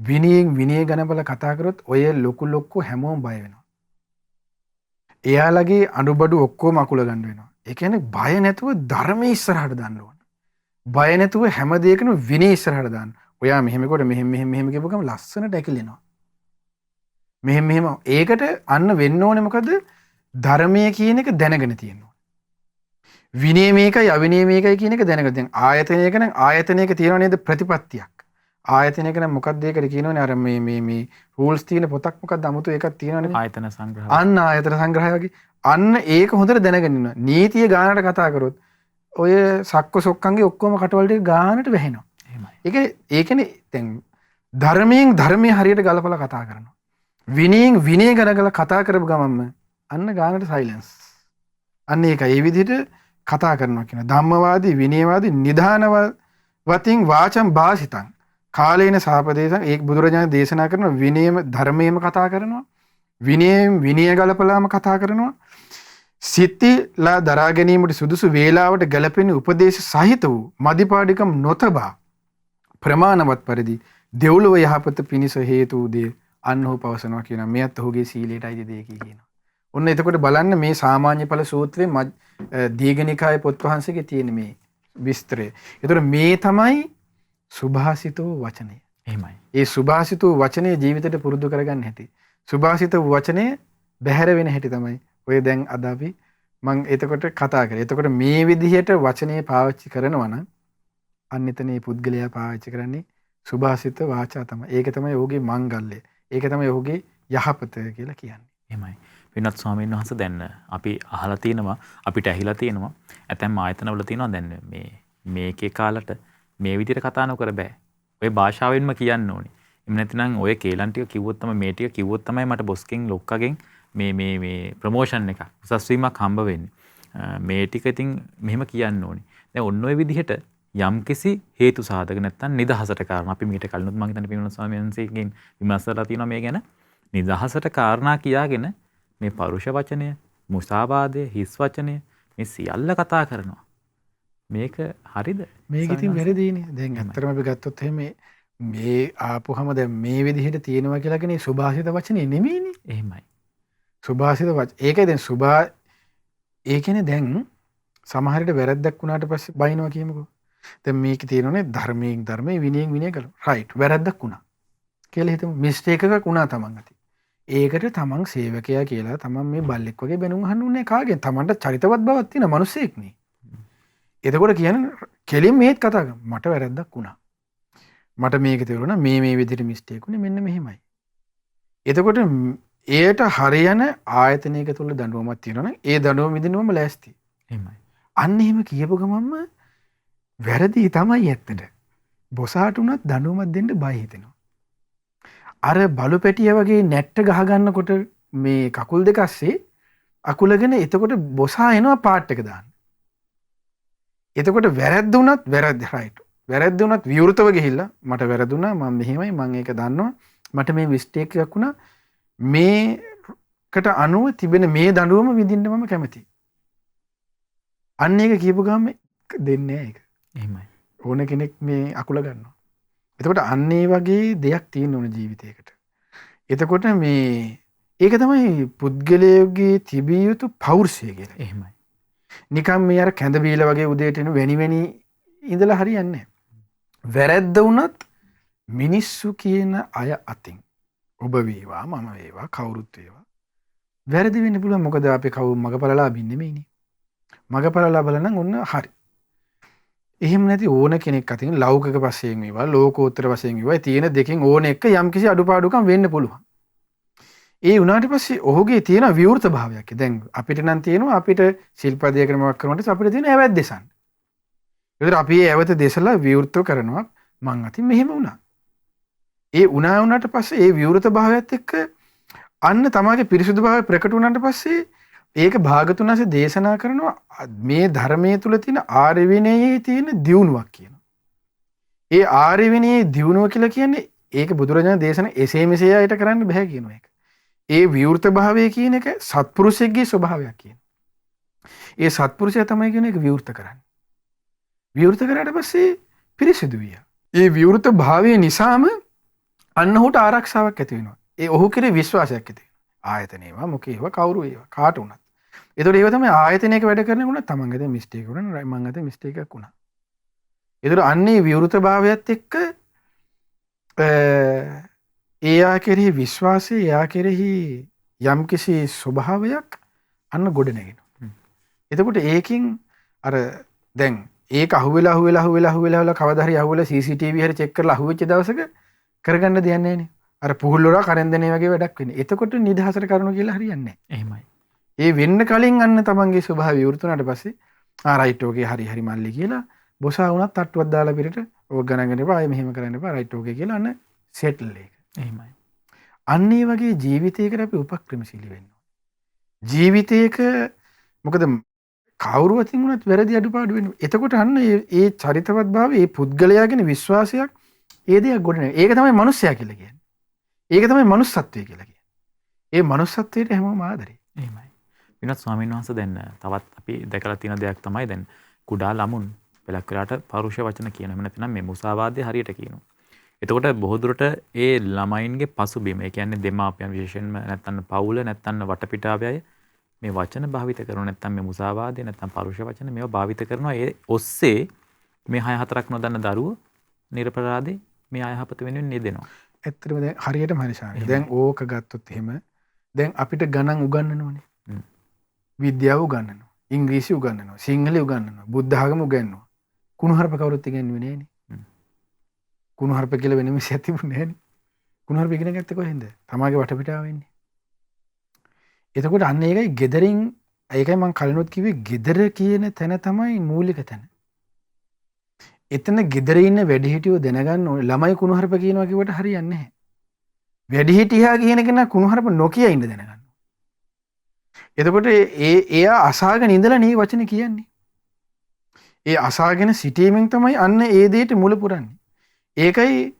විනයෙන් විනය ගණපලා කතා කරොත් ඔය ලොකු හැමෝම බය වෙනවා. එයාලගේ අඩුබඩු ඔක්කොම අකුල ගන්න වෙනවා. ඒ කියන්නේ බය නැතුව ධර්මයේ ඉස්සරහට දාන්න ඕන. බය නැතුව හැම දෙයකම විනය ඉස්සරහට දාන්න. ඔයා මෙහෙම කොට මෙහෙම කියපු ගමන් ලස්සනට ඇකිලෙනවා. මෙහෙම ඒකට අන්න වෙන්න ඕනේ මොකද? ධර්මයේ කියන එක දැනගෙන තියෙනවා. විනය මේකයි අවිනය මේකයි කියන එක දැනගෙන. දැන් ආයතනයක නම් ආයතනයක තියෙනව නේද ප්‍රතිපත්තියක්. ආයතනයක නම් මොකක්ද ඒකට කියනවනේ අර මේ රූල්ස් තියෙන පොතක් මොකක්ද 아무තු එකක් තියෙනවනේ ආයතන සංග්‍රහය. අන්න ආයතන සංග්‍රහය වගේ. අන්න ඒක හොඳට දැනගෙන ඉන්න. නීතිය ගානට කතා කරොත් ඔය සක්ක සොක්කන්ගේ ඔක්කොම කටවල ටික ගානට වැහෙනවා. එහෙමයි. ඒකනේ දැන් ධර්මයේ හරියට ගලපලා කතා කරනවා. විනයෙන් විනය ගලගලා කතා කරපු ගමන්ම අන්න ගානට සයිලන්ස්. අන්න ඒකයි. ඒ විදිහට කතා කරනවා කියන ධම්මවාදී විනයවාදී නිධානවතින් වාචම් භාසිතං කාලේන සාපදේශං ඒක බුදුරජාණන් දේශනා කරන විනයම ධර්මයේම කතා කරනවා. විනයෙන් විනය ගලපලාම කතා කරනවා. සිතිලා දරා ගැනීමට සුදුසු වේලාවට ගැලපෙන උපදේශ සහිත වූ මදිපාඩිකම් නොතබා ප්‍රමාණවත් පරිදි දෙව්ලොව යහපත පිණිස හේතු වූ දේ අන්නෝ පවසනවා කියනවා. මෙයත් ඔහුගේ සීලයටයි දෙය කියනවා. ඔන්න එතකොට බලන්න මේ සාමාන්‍ය ඵල සූත්‍රයේ දීඝනිකාය පොත් වහන්සේගේ තියෙන මේ විස්තරය. එතකොට මේ තමයි සුභාසිතෝ වචනය. එහෙමයි. ඒ සුභාසිතෝ වචනේ ජීවිතේට පුරුදු කරගන්න හැටි. සුභාසිත වචනේ බැහැර වෙන හැටි තමයි ඔය දැන් අද අපි මම එතකොට කතා කරේ. එතකොට මේ විදිහට වචනේ පාවිච්චි කරනවා නම් අන්න එතනේ පුද්ගලයා පාවිච්චි කරන්නේ සුභාසිත වාචා තමයි. ඒක තමයි ඔහුගේ මංගල්‍යය. ඒක තමයි ඔහුගේ යහපත කියලා කියන්නේ. එහෙමයි. වෙනත් ස්වාමීන් වහන්සේ දැන් අපි අහලා තියෙනවා අපිට ඇහිලා තියෙනවා ඇතැම් ආයතනවල තියෙනවා දැන් මේකේ කාලට මේ විදිහට කතා නොකර බෑ. ඔය භාෂාවෙන්ම කියන්න ඕනේ. එහෙම නැත්නම් ඔය කේලම් ටික කිව්වොත් තමයි මේ ටික කිව්වොත් තමයි මට බොස්ගෙන් ලොක්කගෙන් මේ ප්‍රොමෝෂන් එකක් උසස් වීමක් හම්බ වෙන්නේ. මේ ටික ඉතින් මෙහෙම කියන්න ඕනේ. දැන් ඔන්න ඔය විදිහට යම්කිසි හේතු සාධක නැත්නම් නිදහසට කාරණා අපි මීට කලිනුත් මම හිතන්නේ පින්වල ස්වාමීන් වහන්සේගෙන් විමර්ශලා තියෙනවා මේ ගැන නිදහසට කාරණා කියාගෙන මේ පරුෂ වචනය, මුසාවාදය, හිස් වචනය මේ සියල්ල කතා කරනවා. මේක හරිද? මේක ඉතින් වැරදිනේ. දැන් ඇත්තටම අපි ගත්තොත් එහෙම මේ ආපුවම දැන් මේ විදිහට තියෙනවා කියලා කියන්නේ සුභාසිත වචනේ නෙමෙයිනේ. එහෙමයි. සුභාසිත වචන. ඒකයි දැන් ඒ කියන්නේ දැන් සමහරට වැරද්දක් වුණාට පස්සේ බයිනවා කියමුකෝ. දැන් මේක තියෙනනේ ධර්මයේ විනයෙන් විනය කරලා. රයිට්. වැරද්දක් වුණා. කියලා හිතමු. මිස්ටේක් එකක් වුණා තමන් අතේ. ඒකට තමන් සේවකයා කියලා තමන් මේ බල්ලෙක් වගේ බැනුම් අහන්න ඕනේ කාගෙන්? තමන්ට චරිතවත් බවක් තියෙන මිනිස්සෙක් නේ. එතකොට කියන්නේ කෙලින් මේත් කතා කරනවා. මට වැරද්දක් වුණා. මට මේක තේරුණා මේ විදිහට මිස්ටේක් උනේ මෙන්න මෙහෙමයි. එතකොට ඒට හරියන ආයතනයක තුල දඬුවමක් තියෙනවා නම් ඒ දඬුවම විඳිනවම ලෑස්ති. එහෙමයි. අන්න එහෙම කියපු ගමන්ම වැරදි තමයි ඇත්තට. බොසාට උනත් දඬුවමක් දෙන්න බය හිතෙනවා. අර බලු පැටිය වගේ නැට්ට ගහ ගන්නකොට මේ කකුල් දෙක අස්සේ අකුලගෙන එතකොට බොසා එනවා පාට් එක දාන්න. එතකොට වැරද්ද උනත් වැරද්ද රයිට්. වැරද්ද උනත් විවෘතව ගිහිල්ලා මට වැරදුනා මම මෙහෙමයි මම ඒක දන්නවා මට මේ මිස්ටේක් එකක් වුණා මේකට අනුව තිබෙන මේ දඬුවම විඳින්න මම කැමතියි. අන්න ඒක කියපු ගමන් දෙන්නේ නැහැ ඒක. එහෙමයි. ඕන කෙනෙක් මේ අකුල ගන්නවා. එතකොට අන්න ඒ වගේ දෙයක් තියෙන්න ඕන ජීවිතයකට. එතකොට මේ ඒක තමයි පුද්ගලයාගේ තිබිය යුතු පෞරුෂය කියලා. එහෙමයි. නිකම් මේ අර කැඳ බීලා වගේ උදේට එන වැනි ඉඳලා හරියන්නේ නැහැ. වැරද්ද වුණත් මිනිස්සු කියන අය අතින් ඔබ වේවා මම වේවා කවුරුත් වේවා වැරදි වෙන්න පුළුවන්. මොකද අපි කවුරු මගපලලාභින් නෙමෙයිනේ. මගපලලාභල නම් ඔන්න හරි. එහෙම නැති ඕන කෙනෙක් අතින් ලෞකික වශයෙන් වේවා ලෝකෝත්තර වශයෙන් වේවා තියෙන දෙකෙන් ඕන එක යම්කිසි අඩුපාඩුකම් වෙන්න පුළුවන්. ඒ උනාට පස්සේ ඔහුගේ තියෙන විවෘත භාවයක්. දැන් අපිට නම් තියෙනවා අපිට ශිල්පදේ ක්‍රමයක් කරනකොට අපිට තියෙන ඇවැත් දෙසන්න. ඒතර අපි ඒ ඇවැත් දෙසලා විවෘතව කරනවා මං අතින් මෙහෙම වුණා. ඒ උනාට පස්සේ ඒ විවෘත භාවයත් එක්ක අන්න තමයිගේ පිරිසුදු භාවය ප්‍රකට වුණාට පස්සේ ඒක භාගතුන් වහන්සේ දේශනා කරනවා මේ ධර්මයේ තුල තියෙන ආර්ය විනයේ තියෙන දියුණුවක් කියනවා. ඒ ආර්ය විනයේ දියුණුව කියලා කියන්නේ ඒක බුදුරජාණන් දේශන එසේ මෙසේ අයට කරන්න බෑ කියන එක. ඒ විවෘත භාවය කියන එක සත්පුරුෂයෙක්ගේ ස්වභාවයක් කියන. ඒ සත්පුරුෂයා තමයි කියන එක විවෘත කරන්නේ. විවෘත කරාට පස්සේ පිරිසිදු විය. ඒ විවෘත භාවය නිසාම අන්න ඔහුට ආරක්ෂාවක් ඇති වෙනවා. ඒ ඔහු කෙරේ විශ්වාසයක් ඇති වෙනවා. ආයතනේවා මොකේවා කවුරු ඒවා කාට වුණත්. ඒතකොට ඒව තමයි ආයතනයක වැඩ කරනකොට තමන් අතේ මිස්ටේක් වුණා මං අතේ මිස්ටේක් එකක් වුණා. ඒතකොට අන්නේ විවෘත භාවයත් එක්ක එයා කෙරෙහි විශ්වාසය එයා කෙරෙහි යම්කිසි ස්වභාවයක් අන්න ගොඩ නැගෙනවා. එතකොට ඒකෙන් අර දැන් ඒක අහුවෙලා කවදා හරි අහුවෙලා CCTV හරි චෙක් කරලා අහුවෙච්ච දවසක කරගන්න දෙයක් නැහැ නේ. අර පුහුල්ලොරා කරන්දනේ වගේ වැඩක් වෙන්නේ. එතකොට නිදහසට කරුණු කියලා හරියන්නේ නැහැ. එහෙමයි. ඒ වෙන්න කලින් අන්න තමන්ගේ ස්වභාවය විවෘත වුණාට පස්සේ රයිට් ඕකේ හරි මල්ලි කියලා බොසා වුණත් තට්ටුවක් දාලා පිටට ඕක ගණන් ගන්න එපා. ආයෙ මෙහෙම කරන්න එපා. රයිට් ඕකේ කියලා අන්න සෙටල් එක. එහෙමයි. අන්න ඒ වගේ ජීවිතයකට අපි උපක්‍රමශීලී වෙන්න ඕනේ. ජීවිතයක මොකද කවුරු අතින් වුණත් වැරදි අඩුපාඩු වෙනවා. එතකොට අන්න ඒ චරිතවත් භාවය, ඒ පුද්ගලයාගෙන විශ්වාසයක් ඒ දෙයක් ගොඩ නැහැ. ඒක තමයි මනුස්සයා කියලා කියන්නේ. ඒක තමයි මනුස්සත්වය කියලා කියන්නේ. ඒ මනුස්සත්වයට හැමෝම ආදරේ. එහෙමයි. විනෝත් ස්වාමීන් වහන්සේ දැන් තවත් අපි දැකලා තියෙන දෙයක් තමයි දැන් කුඩා ළමුන් පළක් වෙලාට පරුෂ වචන කියනවා. එහෙම නැත්නම් මේ මුසාවාදය හරියට කියනවා. එතකොට බොහෝ දුරට ඒ ළමයින්ගේ පසුබිම, ඒ කියන්නේ දෙමාපියන් විශේෂයෙන්ම නැත්නම් පවුල නැත්නම් වටපිටාවේ අය මේ වචන භාවිත කරනවා. නැත්නම් මේ මුසාවාදය නැත්නම් පරුෂ වචන මේවා භාවිත කරනවා. ඒ ඔස්සේ මේ 6-4ක් නොදන්න දරුවෝ නිර්පරාදී මේ අයහපත වෙනුවෙන් නිදෙනවා. ඇත්තටම දැන් හරියටම හරිසාරයි. දැන් ඕක ගත්තොත් එහෙම දැන් අපිට ගණන් උගන්වනවනේ. විද්‍යාව උගන්වනවා. ඉංග්‍රීසි උගන්වනවා. සිංහල උගන්වනවා. බුද්ධ ආගම උගන්වනවා. කුණුහරුප කවුරුත් ඉගෙනුවේ නෑනේ. කුණුහරුප කියලා වෙන මිසයක් තිබුණේ නෑනේ. කුණුහරුප ඉගෙන ගත්තේ කොහෙන්ද? තමාගේ වටපිටාව වෙන්නේ. එතකොට අන්න ඒකයි ගෙදරින් ඒකයි මම කලිනුත් කිව්වේ ගෙදර කියන තැන තමයි මූලික තැන. එතන ගෙදර ඉන්න වැඩිහිටියෝ දැනගන්න ඕනේ ළමයි කුණුහරුප කියනවා කිව්වට හරියන්නේ නැහැ. වැඩිහිටියා කියන කෙනා කුණුහරුප නොකිය ඉන්න දැනගන්න. එතකොට එයා අසාගෙන ඉඳලා නේ වචනේ කියන්නේ. ඒ අසාගෙන සිටීමෙන් තමයි අන්න ඒ දෙයට මුල පුරන්නේ. ඒකයි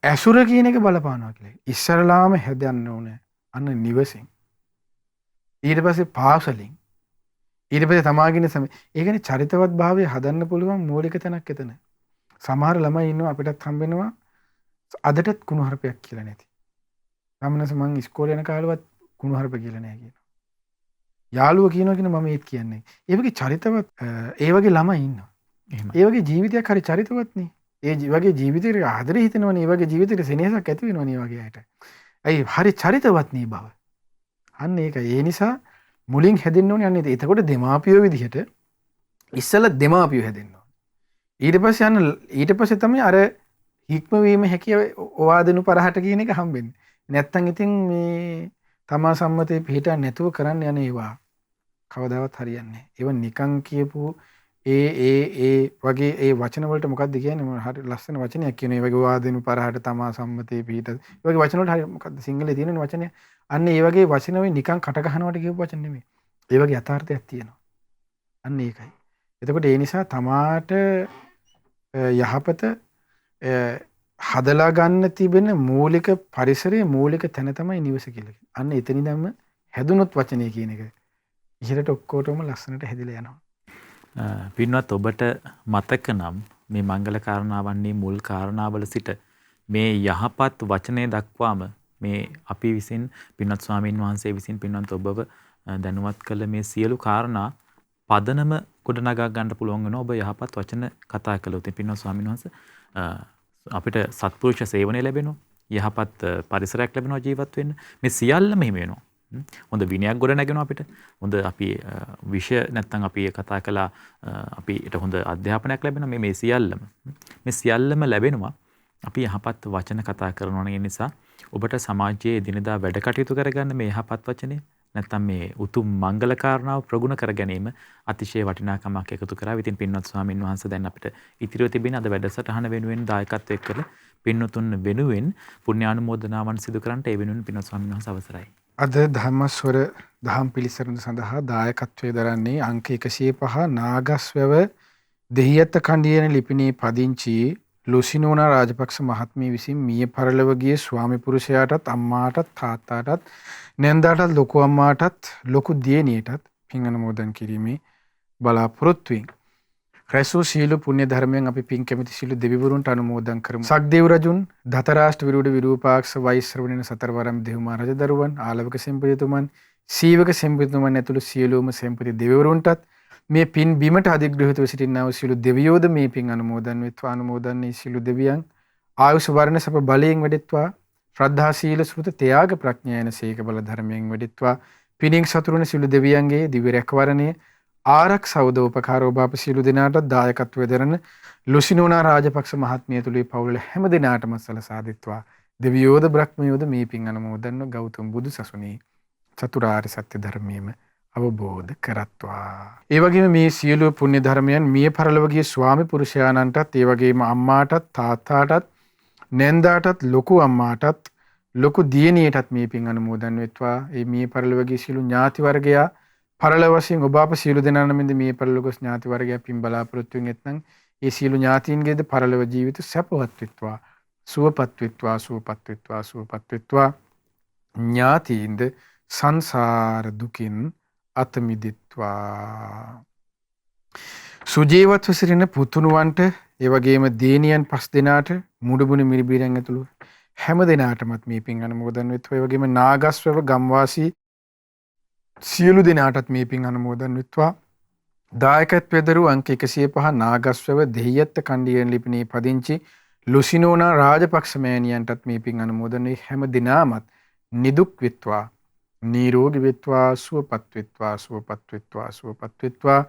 ඇසුර කියන එක බලපානවා කියලා. ඉස්සරලාම හැදන්න ඕනේ අන්න නිවසින්. ඊට පස්සේ පාසලින්. ඊට පස්සේ තමාගෙන සම. ඒ කියන්නේ චරිතවත් භාවය හදන්න පුළුවන් මූලික තැනක් එතන. සමහර ළමයි ඉන්නවා අපිටත් හම්බෙනවා අදටත් කුණුහරුපයක් කියලා නැති. සමනස මං ඉස්කෝලේ යන කාලෙවත් කුණුහරුප කියලා නැහැ කියනවා. යාළුවෝ කියනවා කියන මම ඒත් කියන්නේ. ඒ වගේ චරිතවත් ඒ වගේ ළමයි ඉන්නවා. ඒ වගේ ජීවිතයක් හරි චරිතවත් නේ. ඒ වගේ ජීවිතේට ආදරේ හිතෙනවනේ. ඒ වගේ ජීවිතේට සෙනෙහසක් ඇති වෙනවනේ ඒ වගේ අයට. ඇයි හරි චරිතවත් නේ බව. අන්න ඒක. ඒ නිසා මුලින් හැදෙන්න ඕනේ අන්නේ. එතකොට දෙමාපියෝ විදිහට ඉස්සෙල්ලා දෙමාපියෝ හැදෙන්න ඕනේ. ඊට පස්සේ තමයි අර හික්මවීම හැකිය ඔවාදෙනු පරහට කියන එක හම්බෙන්නේ. නැත්තම් ඉතින් මේ තමා සම්මතේ පිළිටන් නැතුව කරන්න යන ඒවා කවදාවත් හරියන්නේ නැහැ. ඒව නිකන් කියපු ඒ වගේ ඒ වචන වලට මොකක්ද කියන්නේ? හරි ලස්සන වචනයක් කියන ඒ වගේ වාදෙනු පරහට තමා සම්මතේ පිළිට. ඒ වගේ වචන වලට හරි මොකක්ද සිංහලේ තියෙන වචනය? අන්න ඒ වගේ වචන වෙයි නිකන් කට ගහනවට කියපු වචන නෙමෙයි. ඒ වගේ යථාර්ථයක් තියෙනවා. අන්න ඒකයි. එතකොට ඒ නිසා තමාට යහපත හදලා ගන්න තිබෙන මූලික පරිසරයේ මූලික තැන තමයි නිවස කියලා. අන්න එතනින්දම හැදුනොත් වචනේ කියන එක ඉහළට ඔක්කොටම ලස්සනට හැදිලා යනවා. පින්වත් ඔබට මතක නම් මේ මංගල කාරණාවන්ගේ මුල් කාරණාවල සිට මේ යහපත් වචනේ දක්වාම මේ අපි විසින් පින්වත් ස්වාමීන් වහන්සේ විසින් පින්වත් ඔබව දැනුවත් කළ මේ සියලු කාරණා පදනම ගොඩනගා ගන්න පුළුවන් වෙනවා ඔබ යහපත් වචන කතා කළොත්. පින්වත් ස්වාමීන් වහන්සේ අපිට සත්පුරුෂ සේවනය ලැබෙනවා. යහපත් පරිසරයක් ලැබෙනවා ජීවත් වෙන්න. මේ සියල්ලම හිමි වෙනවා. හොඳ විනයක් ගොඩ නැගෙනවා අපිට. හොඳ අපි විෂය නැත්තම් අපි කතා කළා අපිට හොඳ අධ්‍යාපනයක් ලැබෙනවා. මේ සියල්ලම ලැබෙනවා. අපි යහපත් වචන කතා කරනවා. ඒ නිසා ඔබට සමාජයේ දිනදා වැඩ කටයුතු කරගන්න මේ යහපත් වචනේ නැත්තම් මේ උතුම් මංගල කාරණාව ප්‍රගුණ කර ගැනීම අතිශය වටිනාකමක් එකතු කරා. ඉතින් පින්වත් ස්වාමින් වහන්සේ දැන් අපිට ඉතිරිව තිබෙන අද වැඩසටහන වෙනුවෙන් දායකත්වයක් කළ පින්වතුන් වෙනුවෙන් පුණ්‍යානුමෝදනාවන් සිදු කරන්නට ඒ වෙනුවෙන් පින්වත් ස්වාමින් වහන්සේ අවසරයි. අද ධම්මස්වර දහම් පිළිසරණ සඳහා දායකත්වයේ දරන්නේ අංක 105 නාගස්වැව දෙහියත් කණ්ඩියන ලිපිනේ පදිංචි ලොසිනෝනා රාජපක්ෂ මහත්මිය විසින් මිය පරලොව ගිය ස්වාමි පුරුෂයාටත් අම්මාටත් තාත්තාටත් නැන්දාටත් ලොකු අම්මාටත් ලොකු දියණියටත් පින් අනුමෝදන් කිරීමේ බලාපොරොත්තුවෙන් රැසූ සීල පුණ්‍ය ධර්මයෙන් අපි පින් කැමති සීල දෙවිවරුන්ට අනුමෝදන් කරමු. සක්දේව රජුන්, ධතරාෂ්ට විරුඩ විරූපාක්ෂ වෛශ්‍රවණන සතරවරම් දෙව්මා රජදරුවන්, ආලවක සෙන්පතිතුමන්, සීවක සෙන්පතිතුමන් ඇතුළු සියලුම සෙන්පති දෙවිවරුන්ටත් මේ පින් බිමට අධිග්‍රහිතව සිටින්නා වූ සියලු දෙවියෝද මේ පින් අනුමෝදන් වෙත්වා. අනුමෝදන් වී සියලු දෙවියන් ආයුෂ වර්ණ සප බලයෙන් වැඩෙත්වා. ශ්‍රද්ධා සීල සෘත ත්‍යාග ප්‍රඥා යන සීක බල ධර්මයෙන් වැඩෙත්වා. පිනින් සතුරුන සියලු දෙවියන්ගේ දිව්‍ය රැකවරණය ආරක්ෂාවද උපකාරෝභාප සියලු දෙනාට දායකත්වය දරන ලොසිනෝනා රාජපක්ෂ මහත්මිය තුළේ පවුල හැම දෙනාටම සලසා දෙත්වා. දෙවියෝද බ්‍රහ්මයෝද මේ පින් අනුමෝදන්ව ගෞතම බුදු සසුනේ චතුරාර්ය සත්‍ය ධර්මයේම අවබෝධ කරත්වා. ඒ වගේම මේ සියලු පුණ්‍ය ධර්මයන් මිය පරලොව ගිය ස්වාමි පුරුෂයාණන්ටත් ඒ වගේම අම්මාටත් තාත්තාටත් නැන්දාටත් ලොකු අම්මාටත් ලොකු දියණියටත් මේ පින් අනුමෝදන් වෙත්වා. ඒ මිය පරලොව ගිය සියලු ඥාති වර්ගයා පරලොව වශයෙන් ඔබ අප සියලු දෙනා නමින්ද මිය පරලොව ගොස් ඥාති වර්ගයා පින් බලාපොරොත්තු වෙන එත්නම් ඒ සියලු ඥාතීන්ගේද පරලොව ජීවිත සැපවත් වෙත්වා. සුවපත් වෙත්වා. සුවපත් වෙත්වා. සුවපත් වෙත්වා. ඥාතීන්ද සංසාර දුකින් අත මිදෙත්වා. සුජීවත්ව සිටින පුතුණුවන්ට ඒ වගේම දේනියන් 5 දෙනාට මුඩුබුණ මිරිබීරන් ඇතුළු හැම දෙනාටමත් මේ පින් අනුමෝදන් වෙත්වා. ඒ වගේම නාගස්වැව ගම්වාසී සියලු දෙනාටත් මේ පින් අනුමෝදන් වෙත්වා. දායකත්වයේ දරු අංක 105 නාගස්වැව දෙහියත්ත කණ්ඩියන් ලිපිනේ පදිංචි ලොසිනෝනා රාජපක්ෂ මෑණියන්ටත් මේ පින් අනුමෝදන් වේ. හැම දිනාමත් නිදුක් වෙත්වා. නිරෝගී වෙත්වා. සුවපත් වෙත්වා. සුවපත් වෙත්වා. සුවපත් වෙත්වා.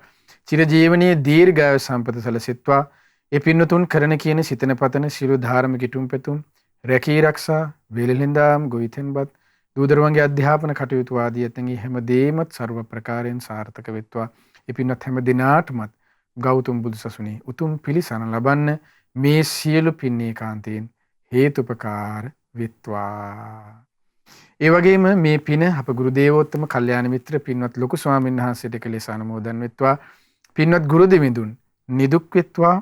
චිරජීවනයේ දීර්ඝායු සම්පත සැලසෙත්වා. ඒ පින්නතුන් කරන කියන සිතන පතන සියලු ධාර්මික කිතුම් පෙතුම් රැකී ආරක්ෂා වේලෙන්දාම් ගොවිතැන්පත් දූදරුවන්ගේ අධ්‍යාපන කටයුතු ආදී ඇතැන් හැම දෙයක්මත් ਸਰව ප්‍රකාරයෙන් සාර්ථක වෙත්වා. ඒ පින්නත් හැම දිනාටමත් ගෞතම බුදු සසුනේ උතුම් පිළිසරණ ලබන්න මේ සියලු පින් ඒකාන්තයෙන් හේතුපකාර වෙත්වා. ඒ වගේම මේ පින අප ගුරු දේවෝත්තම කල්යාණ මිත්‍ර පින්වත් ලොකු ස්වාමීන් වහන්සේට කෙලෙස අනුමෝදන් වෙත්වා. පින්වත් ගුරු දෙවිඳුන් නිදුක් වෙත්වා.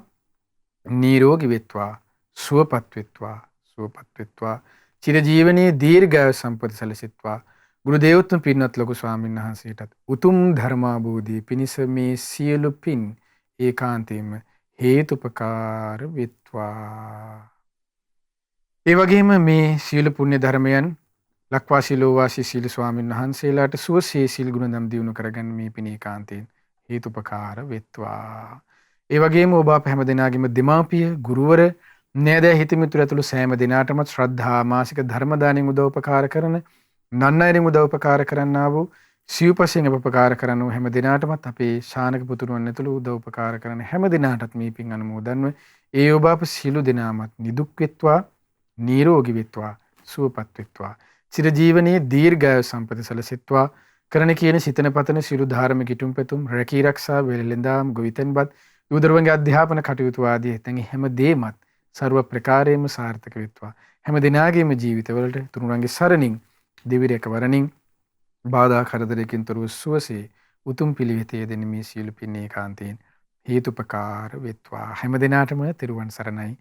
නිරෝගී වෙත්වා. සුවපත් වෙත්වා. සුවපත් වෙත්වා. චිරජීවනයේ දීර්ඝායු සම්පත සැලසෙත්වා. ගුරු දේවෝත්තම පින්වත් ලොකු ස්වාමීන් වහන්සේටත් උතුම් ධර්මාභෝධිය පිණිස මේ සියලු පින් ඒකාන්තයෙන්ම හේතුපකාර වෙත්වා. ඒ වගේම මේ සියලු පුණ්‍ය ධර්මයන් ලක්වාසී ලෝවාසී සීල ස්වාමීන් වහන්සේලාට සුවසේ සීල් ගුණ දම් දියුණු කරගන්න මේ පින් ඒකාන්තයෙන් හේතුපකාර වෙත්වා. ඒ වගේම ඔබ අප හැම දෙනාගේම දෙමාපිය ගුරුවර නෑදෑ හිතමිතුරු ඇතුළු සෑම දිනාටමත් ශ්‍රද්ධා මාසික ධර්ම දානෙන් උදව්පකාර කරන නන්නයිරින් උදව්පකාර කරන්නා වූ සිව්පසෙන් උපකාර කරන හැම දිනාටමත් අපේ ශානක පුතුරුවන් ඇතුළු උදව්පකාර කරන හැම දිනාටත් මේ පින් අනුමෝදන්ව ඒ ඔබ අප සියලු දිනාමත් නිදුක් වෙත්වා. නිරෝගී වෙත්වා. සුවපත් වෙත්වා. චිරජීවනයේ දීර්ඝායු සම්පත සැලසෙත්වා. කරන කියන සිතන පතන සියලු ධාර්මික කිතුම් පෙතුම් රැකී ආරක්ෂා වේලෙන්දාම් ගොවිතැන්පත් දූදරුවන්ගේ අධ්‍යාපන කටයුතු ආදී ඇතැන් හැම දෙයක්මත් सर्व ප්‍රකාරයෙන්ම සාර්ථක වෙත්වා. හැම දිනාගේම ජීවිතවලට තුනුරන්ගේ සරණින් දිවි රැකවරණින් බාධා කරදරයකින් තොරව සුවසේ උතුම් පිළිවෙතේ දෙන මේ සියලු පින් ඒකාන්තයෙන් හේතුපකාර වෙත්වා. හැම දිනාටම තෙරුවන් සරණයි.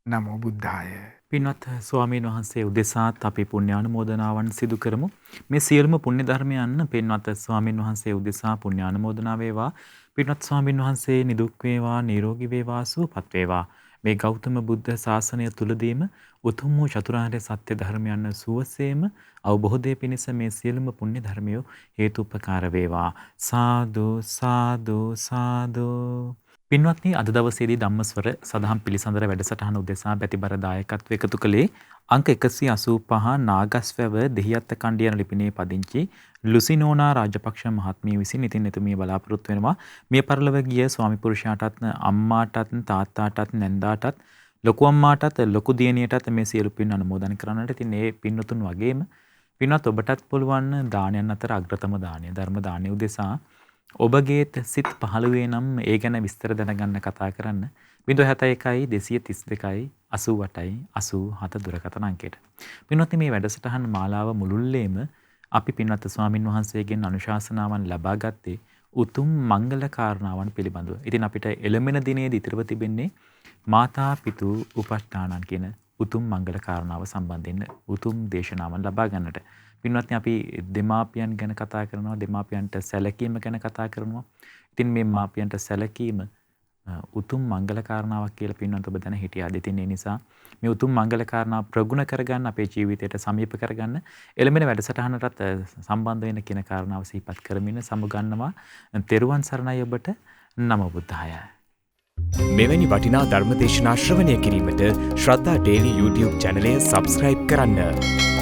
නමෝ බුද්ධාය. පින්වත් ස්වාමීන් වහන්සේ උදෙසාත් අපි පුණ්‍යානුමෝදනාවන් සිදු කරමු. මේ සියලුම පුණ්‍ය ධර්මයන් පින්වත් ස්වාමීන් වහන්සේ උදෙසා පුණ්‍යානුමෝදනා වේවා. පින්වත් ස්වාමීන් වහන්සේ නිදුක් වේවා. නිරෝගී වේවා. සුවපත් වේවා. මේ ගෞතම බුද්ධ ශාසනය තුලදීම උතුම් වූ චතුරාර්ය සත්‍ය ධර්මයන් සුවසේම අවබෝධය පිණිස මේ සියලුම පුණ්‍ය ධර්මියෝ හේතුපකාර වේවා. සාදු සාදු සාදු. පින්වත්නි, අද දවසේදී ධම්මස්වර සදහම් පිළිසඳර වැඩසටහන උදෙසා බැතිබර දායකත්ව එකතු කළේ අංක 185 නාගස්වැව දෙහියත්ත කණ්ඩියන ලිපිනේ පදිංචි ලුසිනෝනා රාජපක්ෂ මහත්මිය විසින්. ඉතින් එතුමිය බලාපොරොත්තු වෙනවා මිය පරලොව ගිය ස්වාමි පුරුෂයාටත් අම්මාටත් තාත්තාටත් නැන්දාටත් ලොකු අම්මාටත් ලොකු දියණියටත් මේ සියලු පින් අනුමෝදන් කරන්නට. ඉතින් මේ පින්වතුන් වගේම පින්වත් ඔබටත් පුළුවන් දානයන් අතර අග්‍රතම දානය ධර්ම දානය උදෙසා ඔබගේත් සිත් පහළුවේ නම් ඒ ගැන විස්තර දැනගන්න කතා කරන්න 071 232 88 87 දුරකථන අංකයට. පින්වත්නි, මේ වැඩසටහන් මාලාව මුළුල්ලේම අපි පින්වත් ස්වාමින් වහන්සේගෙන් අනුශාසනාවන් ලබා ගත්තේ උතුම් මංගල කාරණාවන් පිළිබඳව. ඉතින් අපිට එළමෙන දිනේදී ඉතිරව තිබෙන්නේ මාතා පිතු උපස්ථානන් කියන උතුම් මංගල කාරණාව සම්බන්ධයෙන් උතුම් දේශනාවන් ලබා ගන්නට. පින්වත්නි අපි දෙමාපියන් ගැන කතා කරනවා, දෙමාපියන්ට සැලකීම ගැන කතා කරනවා. ඉතින් මේ මාපියන්ට සැලකීම උතුම් මංගල කාරණාවක් කියලා පින්වත් ඔබ දැන හිටියාද? ඉතින් ඒ නිසා මේ උතුම් මංගල කාරණා ප්‍රගුණ කරගන්න, අපේ ජීවිතයට සමීප කරගන්න එළඹෙන වැඩසටහනටත් සම්බන්ධ වෙන කියන කාරණාව සිහිපත් කරමින් සමුගන්නවා. තෙරුවන් සරණයි ඔබට. නමෝ බුද්ධාය. මෙවැනි වටිනා ධර්මදේශනා ශ්‍රවණය කිරීමට ශ්‍රද්ධා ඩේලි YouTube චැනලය සබස්ක්‍රයිබ් කරන්න.